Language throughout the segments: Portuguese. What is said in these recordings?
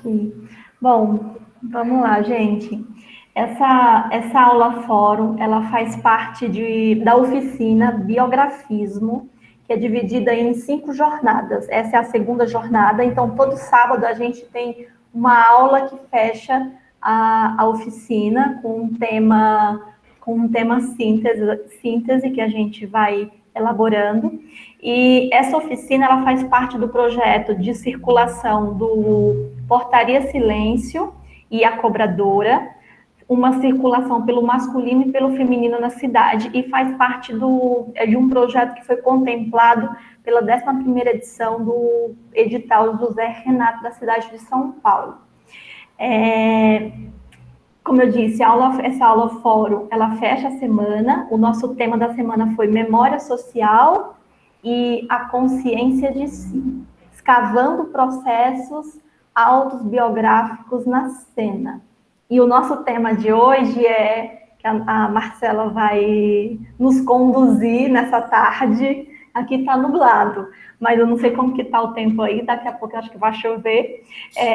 Sim. Bom, vamos lá, gente. Essa aula fórum, ela faz parte da oficina Biografismo, que é dividida em 5 jornadas. Essa é a segunda jornada, então todo sábado a gente tem uma aula que fecha a oficina com um tema síntese que a gente vai elaborando. E essa oficina ela faz parte do projeto de circulação do Portaria Silêncio e a Cobradora, uma circulação pelo masculino e pelo feminino na cidade, e faz parte de um projeto que foi contemplado pela 11ª edição do edital José Renato da cidade de São Paulo. Como eu disse, essa aula fórum, ela fecha a semana. O nosso tema da semana foi memória social e a consciência de si, escavando processos autobiográficos na cena. E o nosso tema de hoje que a Marcela vai nos conduzir nessa tarde. Aqui está nublado, mas eu não sei como que está o tempo aí, daqui a pouco eu acho que vai chover.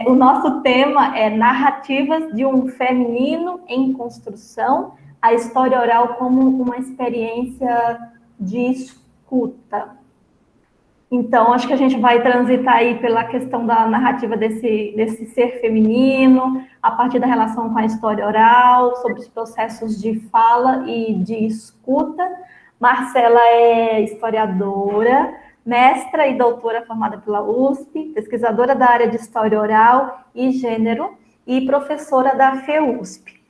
O nosso tema é narrativas de um feminino em construção, a história oral como uma experiência de escuta. Então, acho que a gente vai transitar aí pela questão da narrativa desse ser feminino, a partir da relação com a história oral, sobre os processos de fala e de escuta. Marcela é historiadora, mestra e doutora formada pela USP, pesquisadora da área de história oral e gênero e professora da FEUSP.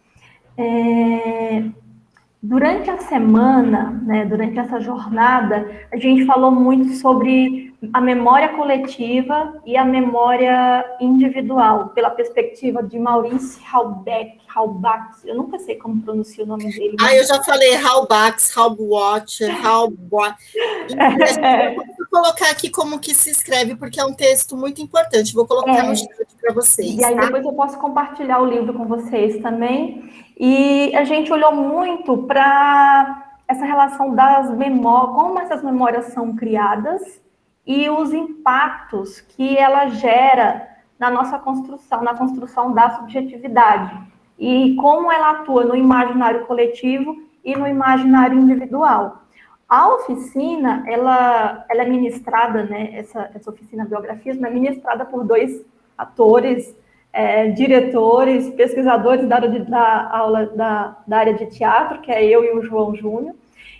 Durante a semana, né, durante essa jornada, a gente falou muito sobre a memória coletiva e a memória individual, pela perspectiva de Maurice Halbach, eu nunca sei como pronuncia o nome dele. Eu já falei Halbach, Halbwatch, Halbwatch. Vou colocar aqui como que se escreve, porque é um texto muito importante. Vou colocar no chat para vocês. E aí depois eu posso compartilhar o livro com vocês também. E a gente olhou muito para essa relação das memórias, como essas memórias são criadas e os impactos que ela gera na nossa construção, na construção da subjetividade. E como ela atua no imaginário coletivo e no imaginário individual. A oficina, ela é ministrada, né, essa oficina Biografismo é ministrada por 2 atores, diretores, pesquisadores da área de teatro, que é eu e o João Júnior.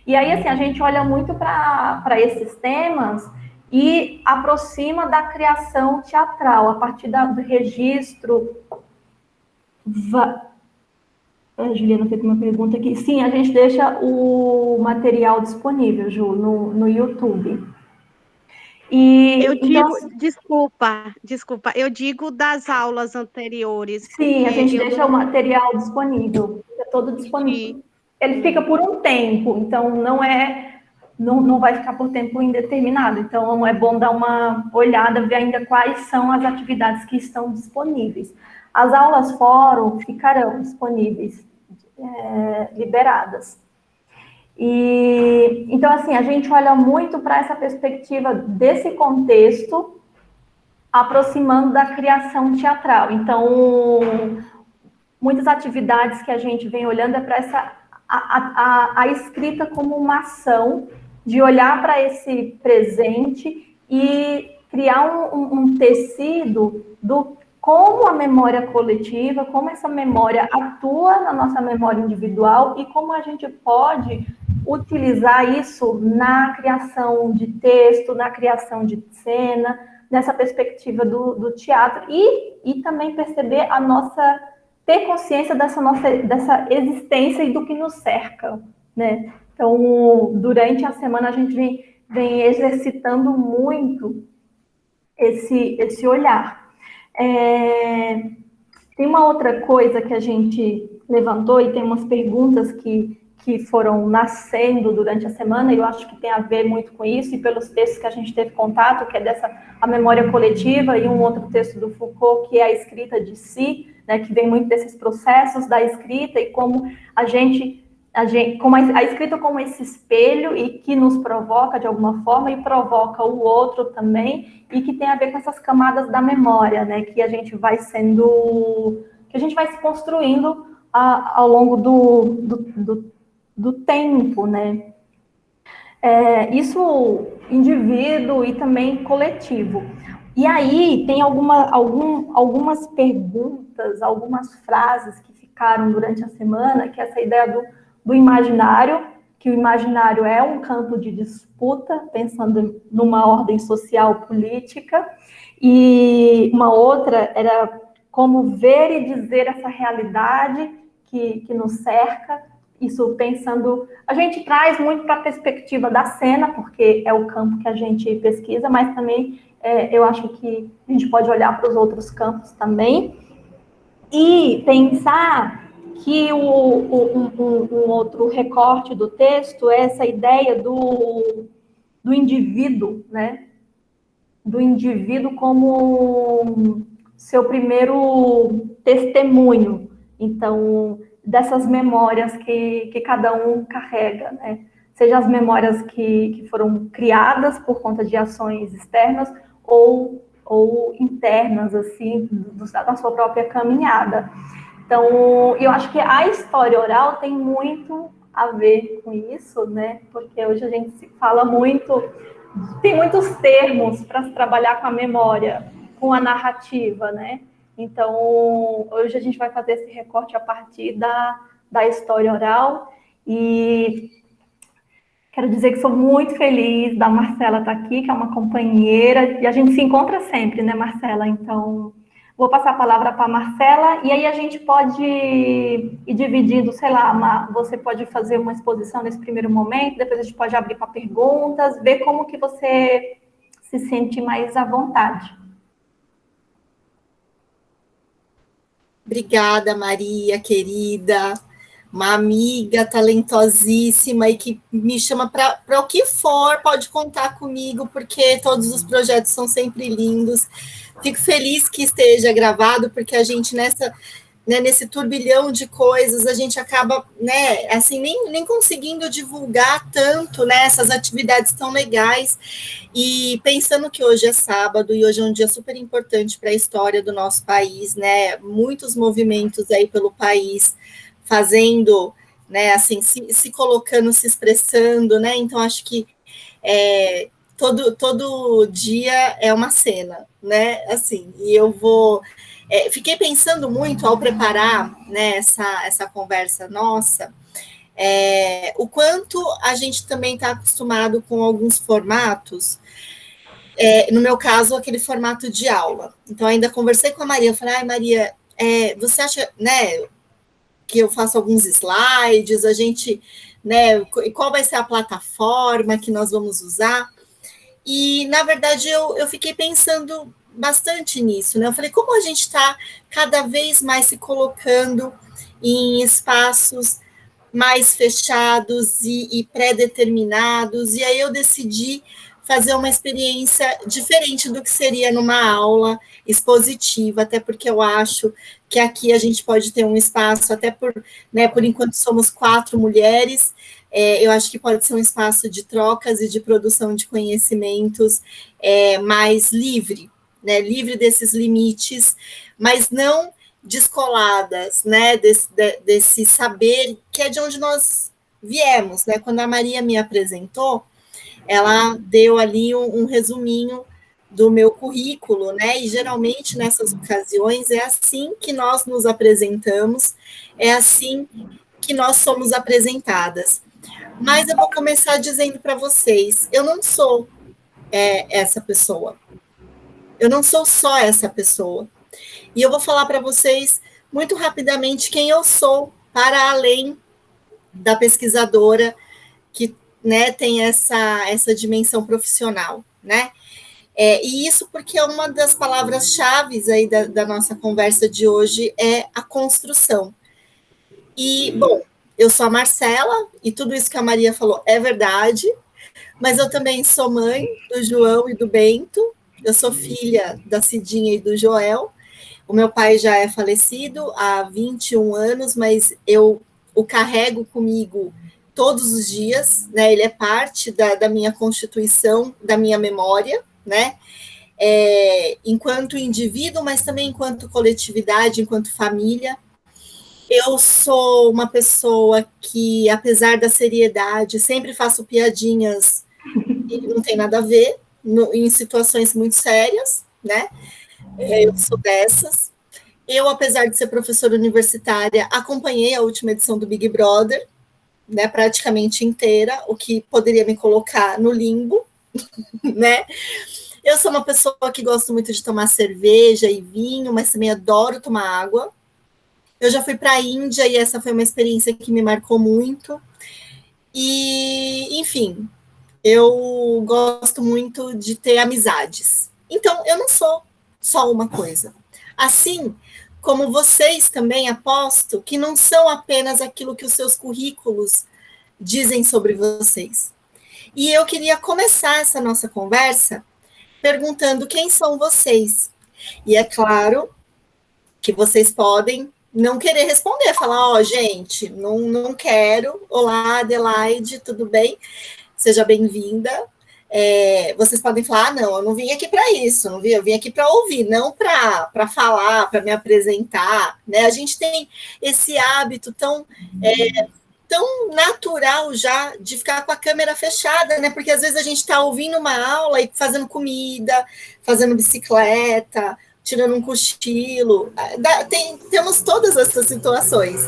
E aí, assim, a gente olha muito para esses temas e aproxima da criação teatral, a partir do registro. A Juliana fez uma pergunta aqui. Sim, a gente deixa o material disponível, Ju, no YouTube. Desculpa, eu digo das aulas anteriores. Sim, a gente deixa o material disponível, fica todo disponível. Ele fica por um tempo, então não vai ficar por tempo indeterminado. Então é bom dar uma olhada, ver ainda quais são as atividades que estão disponíveis. As aulas fórum ficarão disponíveis, liberadas. Então, assim, a gente olha muito para essa perspectiva desse contexto, aproximando da criação teatral. Então, muitas atividades que a gente vem olhando é para a escrita como uma ação de olhar para esse presente e criar um tecido do como a memória coletiva, como essa memória atua na nossa memória individual e como a gente pode utilizar isso na criação de texto, na criação de cena, nessa perspectiva do teatro e também perceber ter consciência dessa existência e do que nos cerca, né? Então, durante a semana a gente vem exercitando muito esse olhar. Tem uma outra coisa que a gente levantou e tem umas perguntas que foram nascendo durante a semana, e eu acho que tem a ver muito com isso, e pelos textos que a gente teve contato, que é a memória coletiva, e um outro texto do Foucault, que é a escrita de si, né, que vem muito desses processos da escrita, e como a gente a escrita como esse espelho e que nos provoca de alguma forma e provoca o outro também, e que tem a ver com essas camadas da memória, né, que a gente vai se construindo ao longo do tempo, né. Isso indivíduo e também coletivo. E aí tem algumas perguntas, algumas frases que ficaram durante a semana, que é essa ideia do imaginário, que o imaginário é um campo de disputa, pensando numa ordem social política, e uma outra era como ver e dizer essa realidade que nos cerca. Isso pensando, a gente traz muito para a perspectiva da cena, porque é o campo que a gente pesquisa, mas também eu acho que a gente pode olhar para os outros campos também, e pensar que um outro recorte do texto é essa ideia do indivíduo, né? Do indivíduo como seu primeiro testemunho. Então, dessas memórias que cada um carrega, né? Seja as memórias que foram criadas por conta de ações externas ou internas, assim, da sua própria caminhada. Então, eu acho que a história oral tem muito a ver com isso, né? Porque hoje a gente se fala muito, tem muitos termos para se trabalhar com a memória, com a narrativa, né? Então, hoje a gente vai fazer esse recorte a partir da história oral, e quero dizer que sou muito feliz da Marcela estar aqui, que é uma companheira, e a gente se encontra sempre, né, Marcela? Então, vou passar a palavra para a Marcela, e aí a gente pode ir dividindo, sei lá, você pode fazer uma exposição nesse primeiro momento, depois a gente pode abrir para perguntas, ver como que você se sente mais à vontade. Obrigada, Maria, querida, uma amiga talentosíssima e que me chama para o que for, pode contar comigo, porque todos os projetos são sempre lindos. Fico feliz que esteja gravado, porque a gente nesse turbilhão de coisas, a gente acaba, né, assim, nem conseguindo divulgar tanto, né, essas atividades tão legais. E pensando que hoje é sábado e hoje é um dia super importante para a história do nosso país, né, muitos movimentos aí pelo país fazendo, né, assim, se colocando, se expressando, né, então acho que todo dia é uma cena, né, assim, e eu vou... fiquei pensando muito ao preparar, né, essa conversa nossa, o quanto a gente também está acostumado com alguns formatos, no meu caso, aquele formato de aula. Então, ainda conversei com a Maria, eu falei, Maria, você acha, né, que eu faço alguns slides, a gente, né, qual vai ser a plataforma que nós vamos usar? E, na verdade, eu fiquei pensando bastante nisso, né? Eu falei, como a gente está cada vez mais se colocando em espaços mais fechados e pré-determinados, e aí eu decidi fazer uma experiência diferente do que seria numa aula expositiva, até porque eu acho que aqui a gente pode ter um espaço, até por enquanto somos 4 mulheres, eu acho que pode ser um espaço de trocas e de produção de conhecimentos mais livre, né, livre desses limites, mas não descoladas, né, desse saber que é de onde nós viemos, né? Quando a Maria me apresentou, ela deu ali um resuminho do meu currículo, né? E geralmente nessas ocasiões é assim que nós nos apresentamos, é assim que nós somos apresentadas. Mas eu vou começar dizendo para vocês, eu não sou essa pessoa. Eu não sou só essa pessoa. E eu vou falar para vocês muito rapidamente quem eu sou, para além da pesquisadora que, né, tem essa dimensão profissional, né? E isso porque uma das palavras-chave aí da nossa conversa de hoje é a construção. E, bom, eu sou a Marcela, e tudo isso que a Maria falou é verdade, mas eu também sou mãe do João e do Bento, eu sou filha da Cidinha e do Joel. O meu pai já é falecido há 21 anos, mas eu o carrego comigo todos os dias, né? Ele é parte da minha constituição, da minha memória, né? Enquanto indivíduo, mas também enquanto coletividade, enquanto família. Eu sou uma pessoa que, apesar da seriedade, sempre faço piadinhas e não tem nada a ver, em situações muito sérias, né? Eu sou dessas. Eu, apesar de ser professora universitária, acompanhei a última edição do Big Brother, né, praticamente inteira, o que poderia me colocar no limbo, né? Eu sou uma pessoa que gosto muito de tomar cerveja e vinho, mas também adoro tomar água. Eu já fui para a Índia e essa foi uma experiência que me marcou muito. E, enfim, eu gosto muito de ter amizades. Então, eu não sou só uma coisa. Assim como vocês também, aposto, que não são apenas aquilo que os seus currículos dizem sobre vocês. E eu queria começar essa nossa conversa perguntando quem são vocês. E é claro que vocês podem não querer responder, falar, ó, gente, não quero. Olá, Adelaide, tudo bem? Seja bem-vinda. Vocês podem falar, não, eu não vim aqui para isso, eu vim aqui para ouvir, não para falar, para me apresentar, né? A gente tem esse hábito tão natural já de ficar com a câmera fechada, né? Porque às vezes a gente está ouvindo uma aula e fazendo comida, fazendo bicicleta, tirando um cochilo. Temos todas essas situações.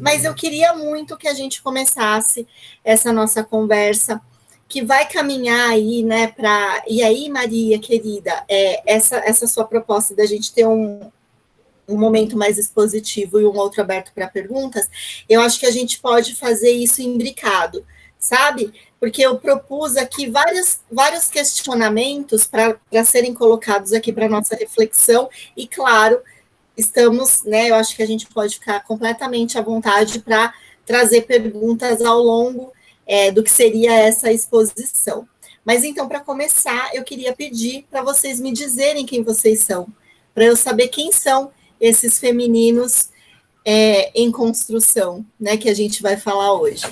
Mas eu queria muito que a gente começasse essa nossa conversa, que vai caminhar aí, né, para... E aí, Maria, querida, essa sua proposta da gente ter um momento mais expositivo e um outro aberto para perguntas, eu acho que a gente pode fazer isso imbricado, sabe? Porque eu propus aqui vários questionamentos para serem colocados aqui para nossa reflexão, e claro, estamos, né, eu acho que a gente pode ficar completamente à vontade para trazer perguntas ao longo do que seria essa exposição. Mas então, para começar, eu queria pedir para vocês me dizerem quem vocês são, para eu saber quem são esses femininos em construção, né, que a gente vai falar hoje.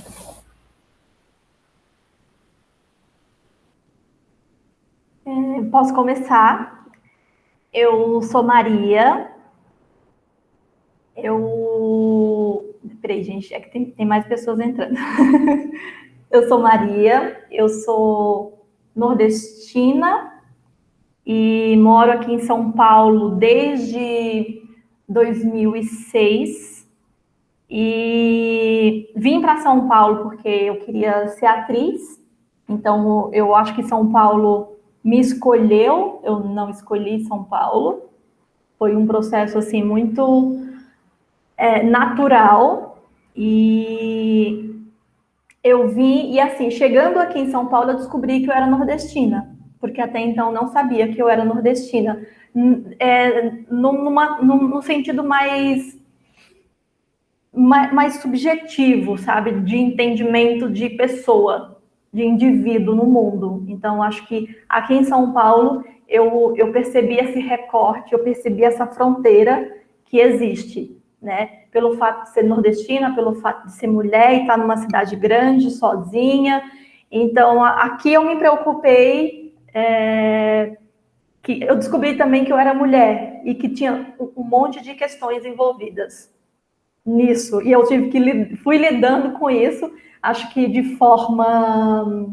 Posso começar? Eu sou Maria. Peraí, gente, é que tem mais pessoas entrando. Eu sou Maria, eu sou nordestina e moro aqui em São Paulo desde 2006. E vim para São Paulo porque eu queria ser atriz. Então, eu acho que São Paulo me escolheu, eu não escolhi São Paulo. Foi um processo assim muito natural. E eu vim, e assim, chegando aqui em São Paulo, eu descobri que eu era nordestina, porque até então não sabia que eu era nordestina, no sentido mais subjetivo, sabe, de entendimento de pessoa, de indivíduo no mundo. Então, acho que aqui em São Paulo, eu percebi esse recorte, eu percebi essa fronteira que existe, né? Pelo fato de ser nordestina, pelo fato de ser mulher e estar numa cidade grande, sozinha. Então, aqui eu me preocupei, que eu descobri também que eu era mulher e que tinha um monte de questões envolvidas nisso. E eu fui lidando com isso, acho que de forma...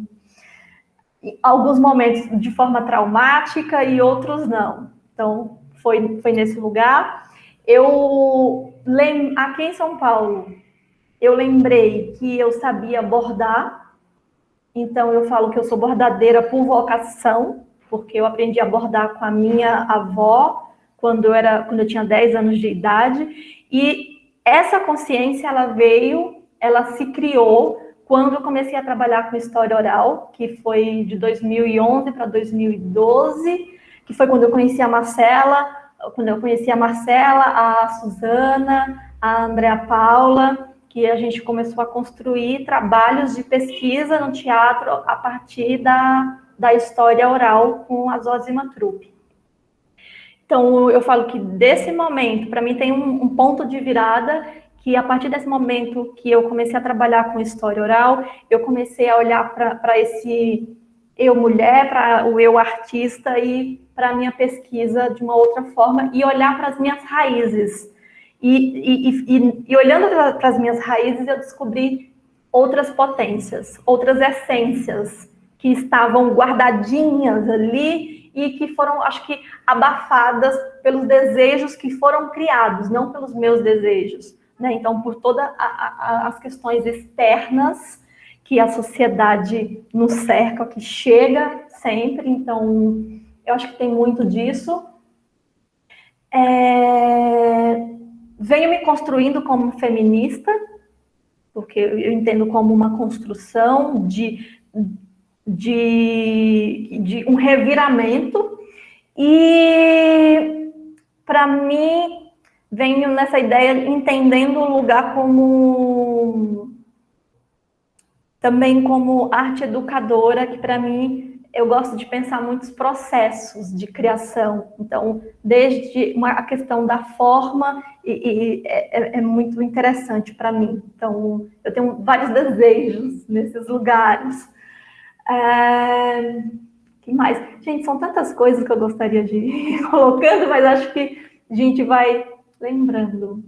Em alguns momentos de forma traumática e outros não. Então, foi nesse lugar. Aqui em São Paulo, eu lembrei que eu sabia bordar, então eu falo que eu sou bordadeira por vocação, porque eu aprendi a bordar com a minha avó quando eu tinha 10 anos de idade, e essa consciência, ela se criou quando eu comecei a trabalhar com história oral, que foi de 2011 para 2012, que foi quando eu conheci a Marcela, a Suzana, a Andréa Paula, que a gente começou a construir trabalhos de pesquisa no teatro a partir da história oral com a Zózima Trupp. Então, eu falo que desse momento, para mim, tem um ponto de virada que a partir desse momento que eu comecei a trabalhar com história oral, eu comecei a olhar para esse eu mulher, para o eu artista e para a minha pesquisa de uma outra forma e olhar para as minhas raízes. E olhando para as minhas raízes, eu descobri outras potências, outras essências que estavam guardadinhas ali e que foram, acho que, abafadas pelos desejos que foram criados, não pelos meus desejos, né? Então, por todas as questões externas que a sociedade nos cerca, que chega sempre. Então, eu acho que tem muito disso. Venho me construindo como feminista, porque eu entendo como uma construção de um reviramento, e para mim venho nessa ideia entendendo o lugar como também como arte educadora, que para mim eu gosto de pensar muitos processos de criação. Então, desde a questão da forma, é muito interessante para mim. Então, eu tenho vários desejos nesses lugares. Que mais? Gente, são tantas coisas que eu gostaria de ir colocando, mas acho que a gente vai lembrando.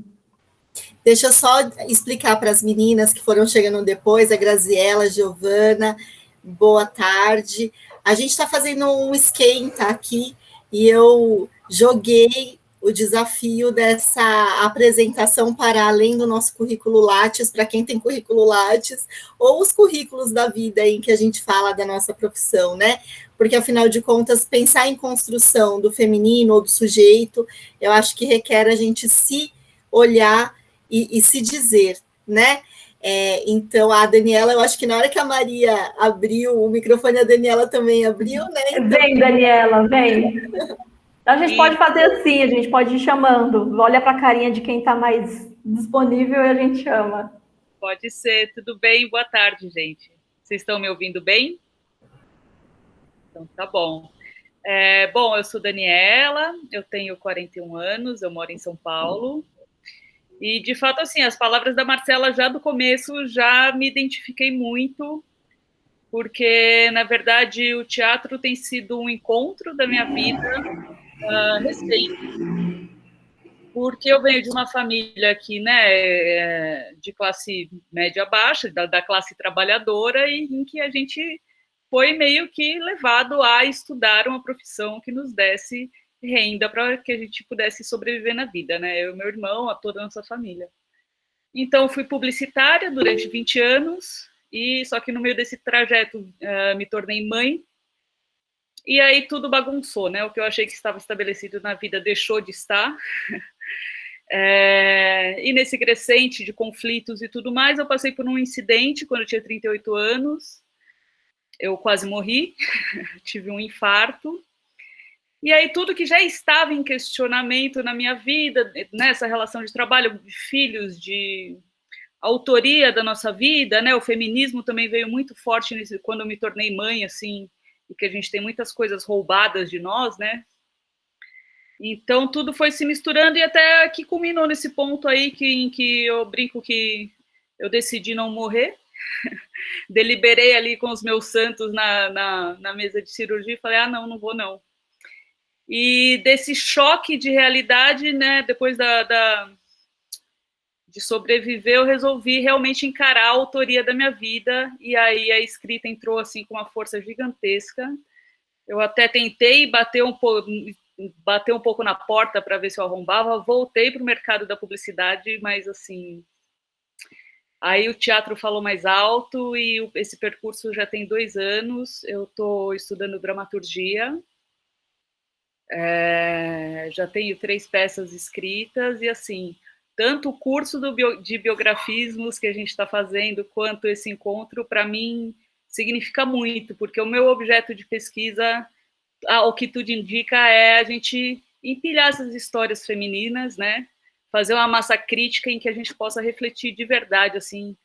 Deixa eu só explicar para as meninas que foram chegando depois, a Graziela, a Giovana, boa tarde. A gente está fazendo um esquenta aqui e eu joguei o desafio dessa apresentação para além do nosso currículo Lattes, para quem tem currículo Lattes, ou os currículos da vida em que a gente fala da nossa profissão, né? Porque, afinal de contas, pensar em construção do feminino ou do sujeito, eu acho que requer a gente se olhar e se dizer, né? Então, a Daniela, eu acho que na hora que a Maria abriu o microfone, a Daniela também abriu, né? Então... Vem, Daniela, vem. A gente pode fazer assim, a gente pode ir chamando. Olha para a carinha de quem está mais disponível e a gente chama. Pode ser. Tudo bem? Boa tarde, gente. Vocês estão me ouvindo bem? Então, tá bom. Bom, eu sou Daniela, eu tenho 41 anos, eu moro em São Paulo. E, de fato, assim, as palavras da Marcela já do começo já me identifiquei muito, porque, na verdade, o teatro tem sido um encontro da minha vida recente, porque eu venho de uma família aqui, né, de classe média baixa, da classe trabalhadora, e em que a gente foi meio que levado a estudar uma profissão que nos desse renda para que a gente pudesse sobreviver na vida, né? Eu e meu irmão, a toda a nossa família. Então, fui publicitária durante 20 anos, e só que no meio desse trajeto me tornei mãe, e aí tudo bagunçou, né? O que eu achei que estava estabelecido na vida deixou de estar. E nesse crescente de conflitos e tudo mais, eu passei por um incidente quando eu tinha 38 anos, eu quase morri, tive um infarto. E aí tudo que já estava em questionamento na minha vida, nessa relação de trabalho, de filhos, de autoria da nossa vida, né? O feminismo também veio muito forte quando eu me tornei mãe, assim, e que a gente tem muitas coisas roubadas de nós, né? Então tudo foi se misturando e até que culminou nesse ponto aí em que eu brinco que eu decidi não morrer. Deliberei ali com os meus santos na mesa de cirurgia e falei, não vou não. E desse choque de realidade, né, depois de sobreviver, eu resolvi realmente encarar a autoria da minha vida, e aí a escrita entrou assim com uma força gigantesca. Eu até tentei bater um pouco na porta para ver se eu arrombava, voltei para o mercado da publicidade, mas assim, aí o teatro falou mais alto, e esse percurso já tem 2 anos, eu estou estudando dramaturgia, já tenho 3 peças escritas, e assim, tanto o curso de biografismos que a gente está fazendo, quanto esse encontro, para mim, significa muito, porque o meu objeto de pesquisa, o que tudo indica, é a gente empilhar essas histórias femininas, né? Fazer uma massa crítica em que a gente possa refletir de verdade, assim,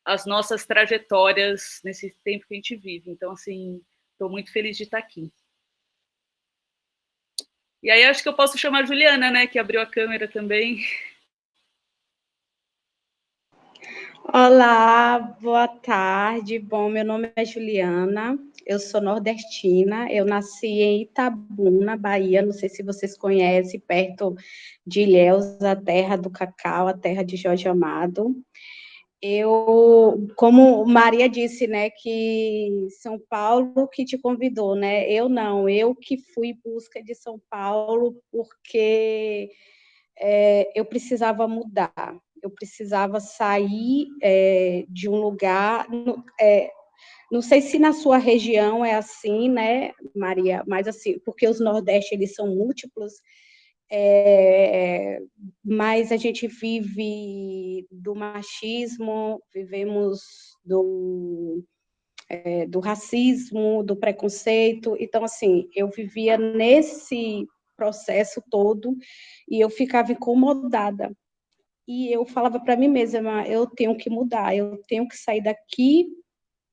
as nossas trajetórias nesse tempo que a gente vive. Então, assim, estou muito feliz de estar aqui. E aí acho que eu posso chamar a Juliana, né, que abriu a câmera também. Olá, boa tarde. Bom, meu nome é Juliana, eu sou nordestina, eu nasci em Itabuna, Bahia, não sei se vocês conhecem, perto de Ilhéus, a terra do cacau, a terra de Jorge Amado. Eu, como Maria disse, né, que São Paulo que te convidou, né? Eu não, eu que fui em busca de São Paulo porque eu precisava mudar, eu precisava sair de um lugar. Não sei se na sua região é assim, né, Maria, mas assim, porque os Nordeste eles são múltiplos, mas a gente vive do machismo, vivemos do racismo, do preconceito. Então, assim, eu vivia nesse processo todo e eu ficava incomodada. E eu falava para mim mesma, eu tenho que mudar, eu tenho que sair daqui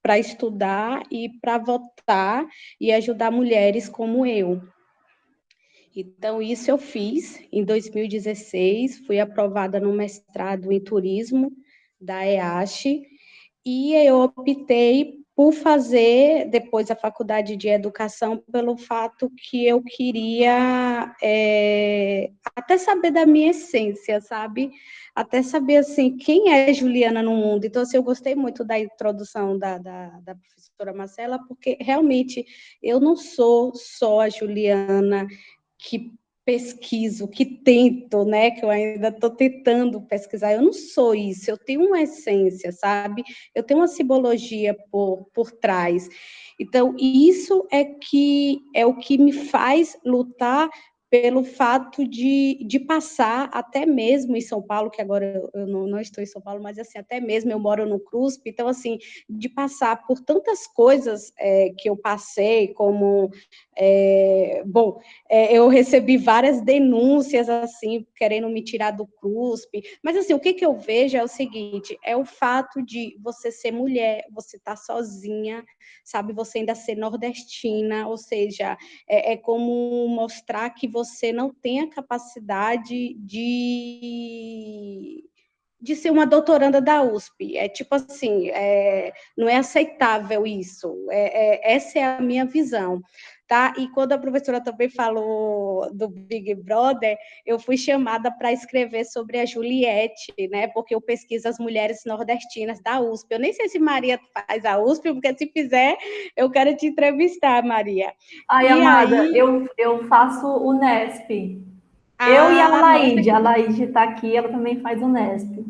para estudar e para votar e ajudar mulheres como eu. Então, isso eu fiz em 2016, fui aprovada no mestrado em turismo da EASH, e eu optei por fazer, depois, a faculdade de educação, pelo fato que eu queria até saber da minha essência, sabe? Até saber, assim, quem é Juliana no mundo. Então, assim, eu gostei muito da introdução da professora Marcela, porque, realmente, eu não sou só a Juliana que pesquiso, que tento, né, que eu ainda estou tentando pesquisar, eu não sou isso, eu tenho uma essência, sabe? Eu tenho uma simbologia por trás. Então, isso é o que me faz lutar pelo fato de passar, até mesmo em São Paulo, que agora eu não estou em São Paulo, mas assim, até mesmo eu moro no CRUSP, então, assim, de passar por tantas coisas que eu passei, como, eu recebi várias denúncias, assim, querendo me tirar do CRUSP, mas, assim, o que eu vejo é o seguinte, é o fato de você ser mulher, você estar sozinha, sabe, você ainda ser nordestina, ou seja, é como mostrar que você não tem a capacidade de ser uma doutoranda da USP. É tipo assim, não é aceitável isso. Essa é a minha visão. Tá? E quando a professora também falou do Big Brother, eu fui chamada para escrever sobre a Juliette, né? Porque eu pesquiso as mulheres nordestinas da USP. Eu nem sei se Maria faz a USP, porque se fizer, eu quero te entrevistar, Maria. Ai, E amada, aí, eu faço o Nesp. Eu e nossa, A Laide está aqui, ela também faz o Nesp.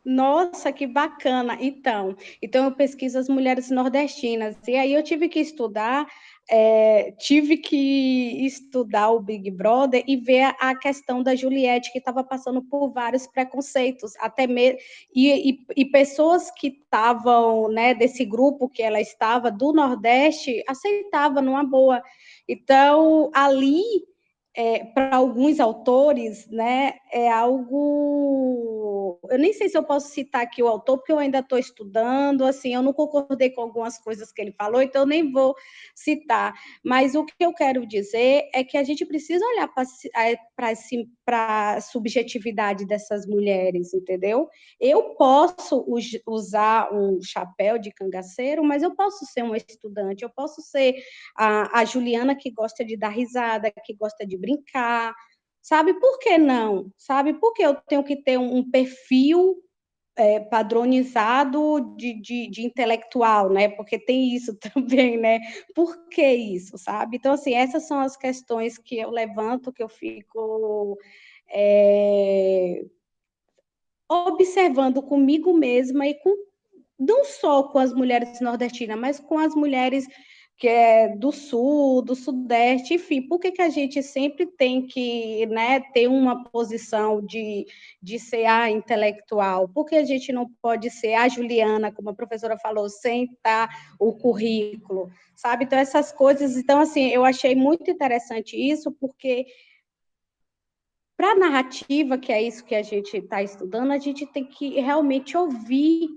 nossa, que bacana. Então eu pesquiso as mulheres nordestinas. E aí eu tive que estudar o Big Brother e ver a questão da Juliette, que estava passando por vários preconceitos, e pessoas que estavam, né, desse grupo que ela estava, do Nordeste, aceitavam numa boa. Então, ali, para alguns autores, né, é algo. Eu nem sei se eu posso citar aqui o autor, porque eu ainda estou estudando, assim, eu não concordei com algumas coisas que ele falou, então eu nem vou citar. Mas o que eu quero dizer é que a gente precisa olhar para a subjetividade dessas mulheres, entendeu? Eu posso usar um chapéu de cangaceiro, mas eu posso ser uma estudante, eu posso ser a Juliana que gosta de dar risada, que gosta de brincar, sabe? Por que não? Sabe? Por que eu tenho que ter um perfil padronizado de intelectual, né? Porque tem isso também, né? Por que isso, sabe? Então, assim, essas são as questões que eu levanto, que eu fico observando comigo mesma e não só com as mulheres nordestinas, mas com as mulheres que é do sul, do sudeste, enfim, por que a gente sempre tem que, né, ter uma posição de ser a intelectual? Por que a gente não pode ser a Juliana, como a professora falou, sem estar o currículo, sabe? Então, essas coisas, então, assim, eu achei muito interessante isso, porque para a narrativa, que é isso que a gente está estudando, a gente tem que realmente ouvir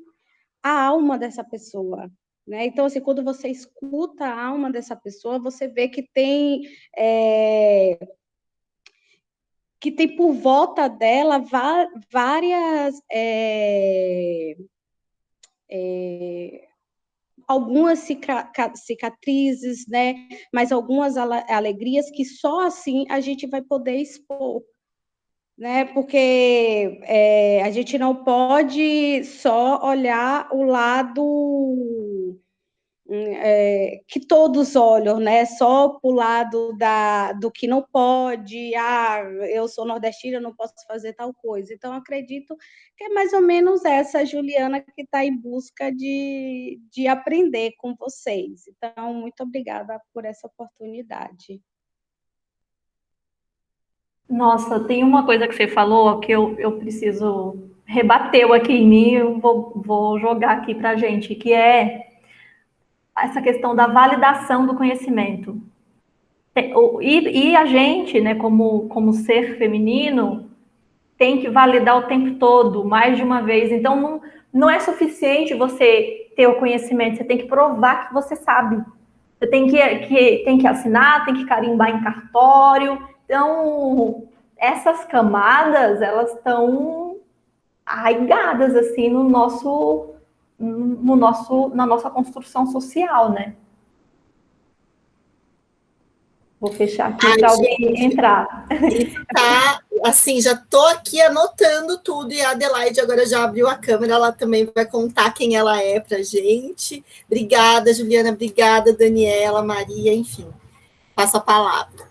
a alma dessa pessoa, né? Então, assim, quando você escuta a alma dessa pessoa, você vê que tem por volta dela várias algumas cicatrizes, né? Mas algumas alegrias que só assim a gente vai poder expor, né? Porque a gente não pode só olhar o lado que todos olham, né? Só para o lado do que não pode, eu sou nordestina, não posso fazer tal coisa. Então, acredito que é mais ou menos essa Juliana que está em busca de aprender com vocês. Então, muito obrigada por essa oportunidade. Nossa, tem uma coisa que você falou que eu preciso rebateu aqui em mim, eu vou jogar aqui para a gente, que é essa questão da validação do conhecimento. E a gente, né, como ser feminino, tem que validar o tempo todo, mais de uma vez. Então, não é suficiente você ter o conhecimento, você tem que provar que você sabe. Você tem que assinar, tem que carimbar em cartório. Então, essas camadas, elas estão arraigadas, assim, na nossa construção social, né? Vou fechar aqui para alguém entrar. Tá, assim, já tô aqui anotando tudo e a Adelaide agora já abriu a câmera, ela também vai contar quem ela é pra gente. Obrigada, Juliana, obrigada, Daniela, Maria, enfim, passo a palavra.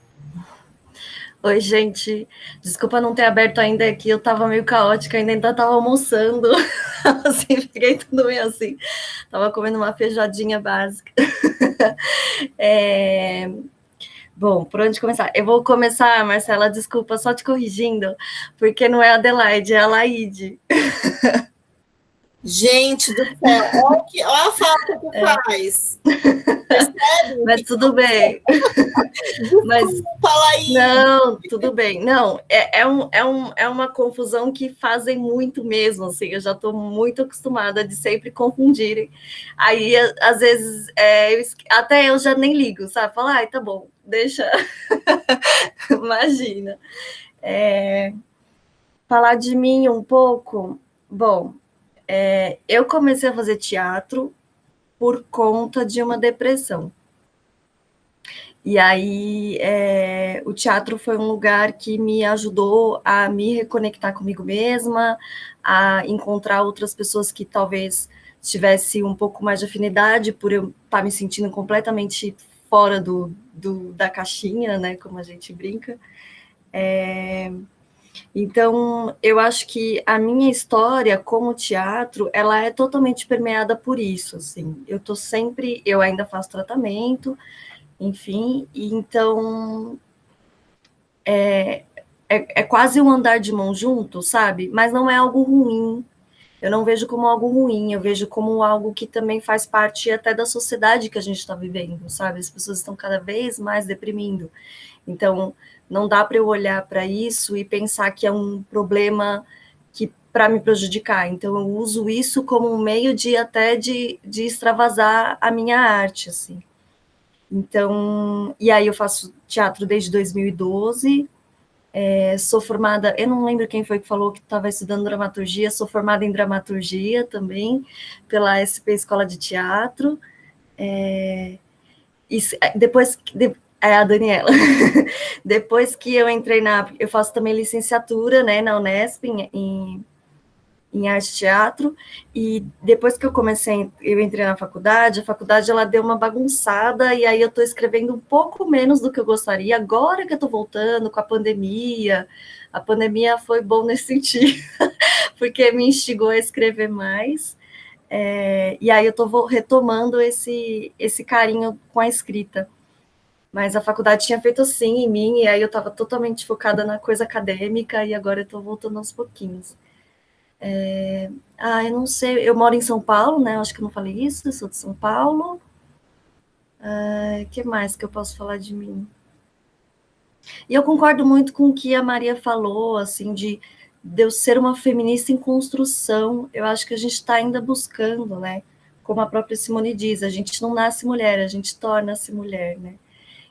Oi, gente, desculpa não ter aberto ainda aqui, eu tava meio caótica, ainda tava almoçando, assim, fiquei tudo meio assim, tava comendo uma feijoadinha básica. Bom, por onde começar? Eu vou começar, Marcela, desculpa, só te corrigindo, porque não é a Adelaide, é a Laide. Gente do céu, olha a falta que faz. Percebe? Mas tudo bem. Desculpa, Laide. Não, tudo bem. Não, é uma confusão que fazem muito mesmo, assim, eu já estou muito acostumada de sempre confundirem. Aí, às vezes, até eu já nem ligo, sabe? Falo, ai, tá bom, deixa. Imagina. Falar de mim um pouco, bom, eu comecei a fazer teatro por conta de uma depressão. E aí, o teatro foi um lugar que me ajudou a me reconectar comigo mesma, a encontrar outras pessoas que talvez tivesse um pouco mais de afinidade, por eu estar me sentindo completamente fora da caixinha, né, como a gente brinca. Então, eu acho que a minha história como teatro, ela é totalmente permeada por isso, assim. Eu ainda faço tratamento, enfim, então é quase um andar de mão junto, sabe? Mas não é algo ruim. Eu não vejo como algo ruim, eu vejo como algo que também faz parte até da sociedade que a gente está vivendo, sabe? As pessoas estão cada vez mais deprimindo. Então, não dá para eu olhar para isso e pensar que é um problema que para me prejudicar. Então, eu uso isso como um meio de extravasar a minha arte, assim. Então, e aí eu faço teatro desde 2012, sou formada, eu não lembro quem foi que falou que estava estudando dramaturgia, sou formada em dramaturgia também, pela SP Escola de Teatro, e depois, a Daniela, depois que eu entrei eu faço também licenciatura, né, na Unesp, em arte e teatro, e depois que eu entrei na faculdade, a faculdade ela deu uma bagunçada, e aí eu estou escrevendo um pouco menos do que eu gostaria, agora que eu estou voltando com a pandemia foi bom nesse sentido, porque me instigou a escrever mais, e aí eu estou retomando esse carinho com a escrita. Mas a faculdade tinha feito assim em mim, e aí eu estava totalmente focada na coisa acadêmica, e agora eu estou voltando aos pouquinhos. Eu não sei, eu moro em São Paulo, né? Acho que eu não falei isso, eu sou de São Paulo. O que mais que eu posso falar de mim? E eu concordo muito com o que a Maria falou, assim, de eu ser uma feminista em construção. Eu acho que a gente está ainda buscando, né? Como a própria Simone diz, a gente não nasce mulher, a gente torna-se mulher, né?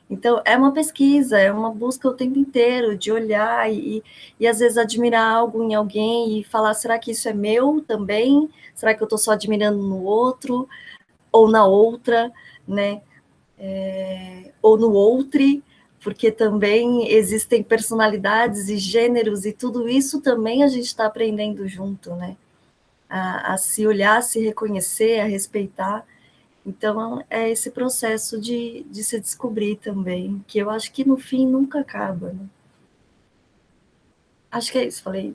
Então, é uma pesquisa, é uma busca o tempo inteiro de olhar e às vezes admirar algo em alguém e falar, será que isso é meu também? Será que eu estou só admirando no outro ou na outra, né? Ou no outro, porque também existem personalidades e gêneros e tudo isso também a gente está aprendendo junto, né? A se olhar, a se reconhecer, a respeitar. Então, é esse processo de se descobrir também, que eu acho que no fim nunca acaba, né? Acho que é isso, falei.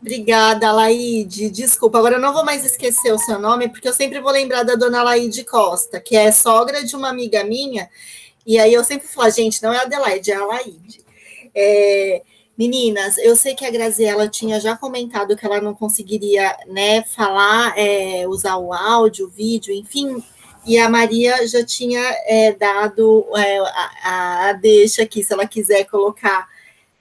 Obrigada, Laide. Desculpa, agora eu não vou mais esquecer o seu nome, porque eu sempre vou lembrar da dona Laide Costa, que é sogra de uma amiga minha, e aí eu sempre falo, gente, não é a Adelaide, é a Laide. Meninas, eu sei que a Graziella tinha já comentado que ela não conseguiria, né, falar, usar o áudio, o vídeo, enfim, e a Maria já tinha dado a deixa aqui, se ela quiser colocar,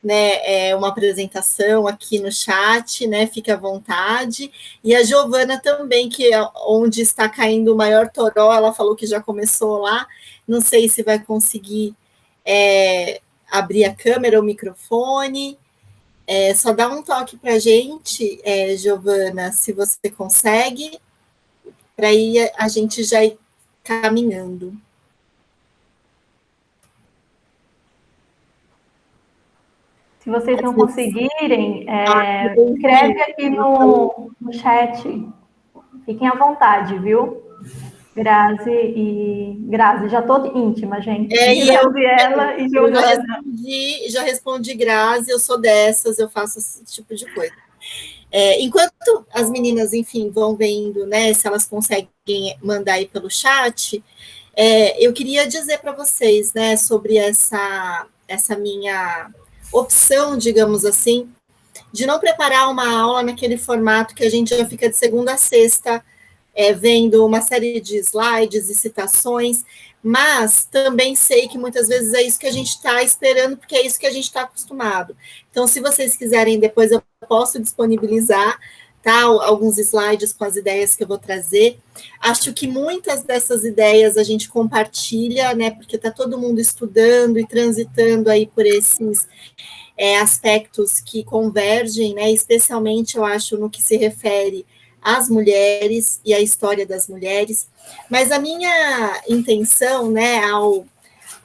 né, uma apresentação aqui no chat, né, fique à vontade, e a Giovana também, que é onde está caindo o maior toró, ela falou que já começou lá, não sei se vai conseguir abrir a câmera, o microfone, só dá um toque para a gente, Giovana, se você consegue, para aí a gente já ir caminhando. Se vocês não conseguirem, escreve aqui no chat. Fiquem à vontade, viu? Grazi, já estou íntima, gente. Graziella e Giovana. Já respondi, Grazi, eu sou dessas, eu faço esse tipo de coisa. Enquanto as meninas, enfim, vão vendo, né, se elas conseguem mandar aí pelo chat, eu queria dizer para vocês, né, sobre essa minha opção, digamos assim, de não preparar uma aula naquele formato que a gente já fica de segunda a sexta, vendo uma série de slides e citações, mas também sei que muitas vezes é isso que a gente está esperando, porque é isso que a gente está acostumado. Então, se vocês quiserem, depois eu posso disponibilizar, tá, alguns slides com as ideias que eu vou trazer. Acho que muitas dessas ideias a gente compartilha, né, porque está todo mundo estudando e transitando aí por esses aspectos que convergem, né, especialmente, eu acho, no que se refere às mulheres e à história das mulheres, mas a minha intenção, né,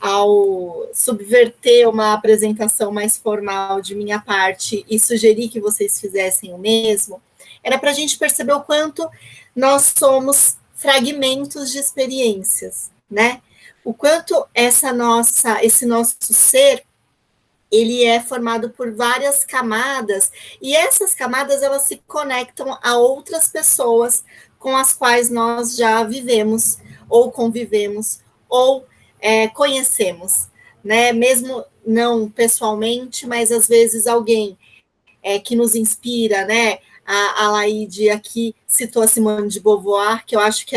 ao subverter uma apresentação mais formal de minha parte e sugerir que vocês fizessem o mesmo, era para a gente perceber o quanto nós somos fragmentos de experiências, né? O quanto esse nosso ser, ele é formado por várias camadas, e essas camadas, elas se conectam a outras pessoas com as quais nós já vivemos, ou convivemos, ou conhecemos, né? Mesmo não pessoalmente, mas às vezes alguém que nos inspira, né? A Laide aqui citou a Simone de Beauvoir, que eu acho que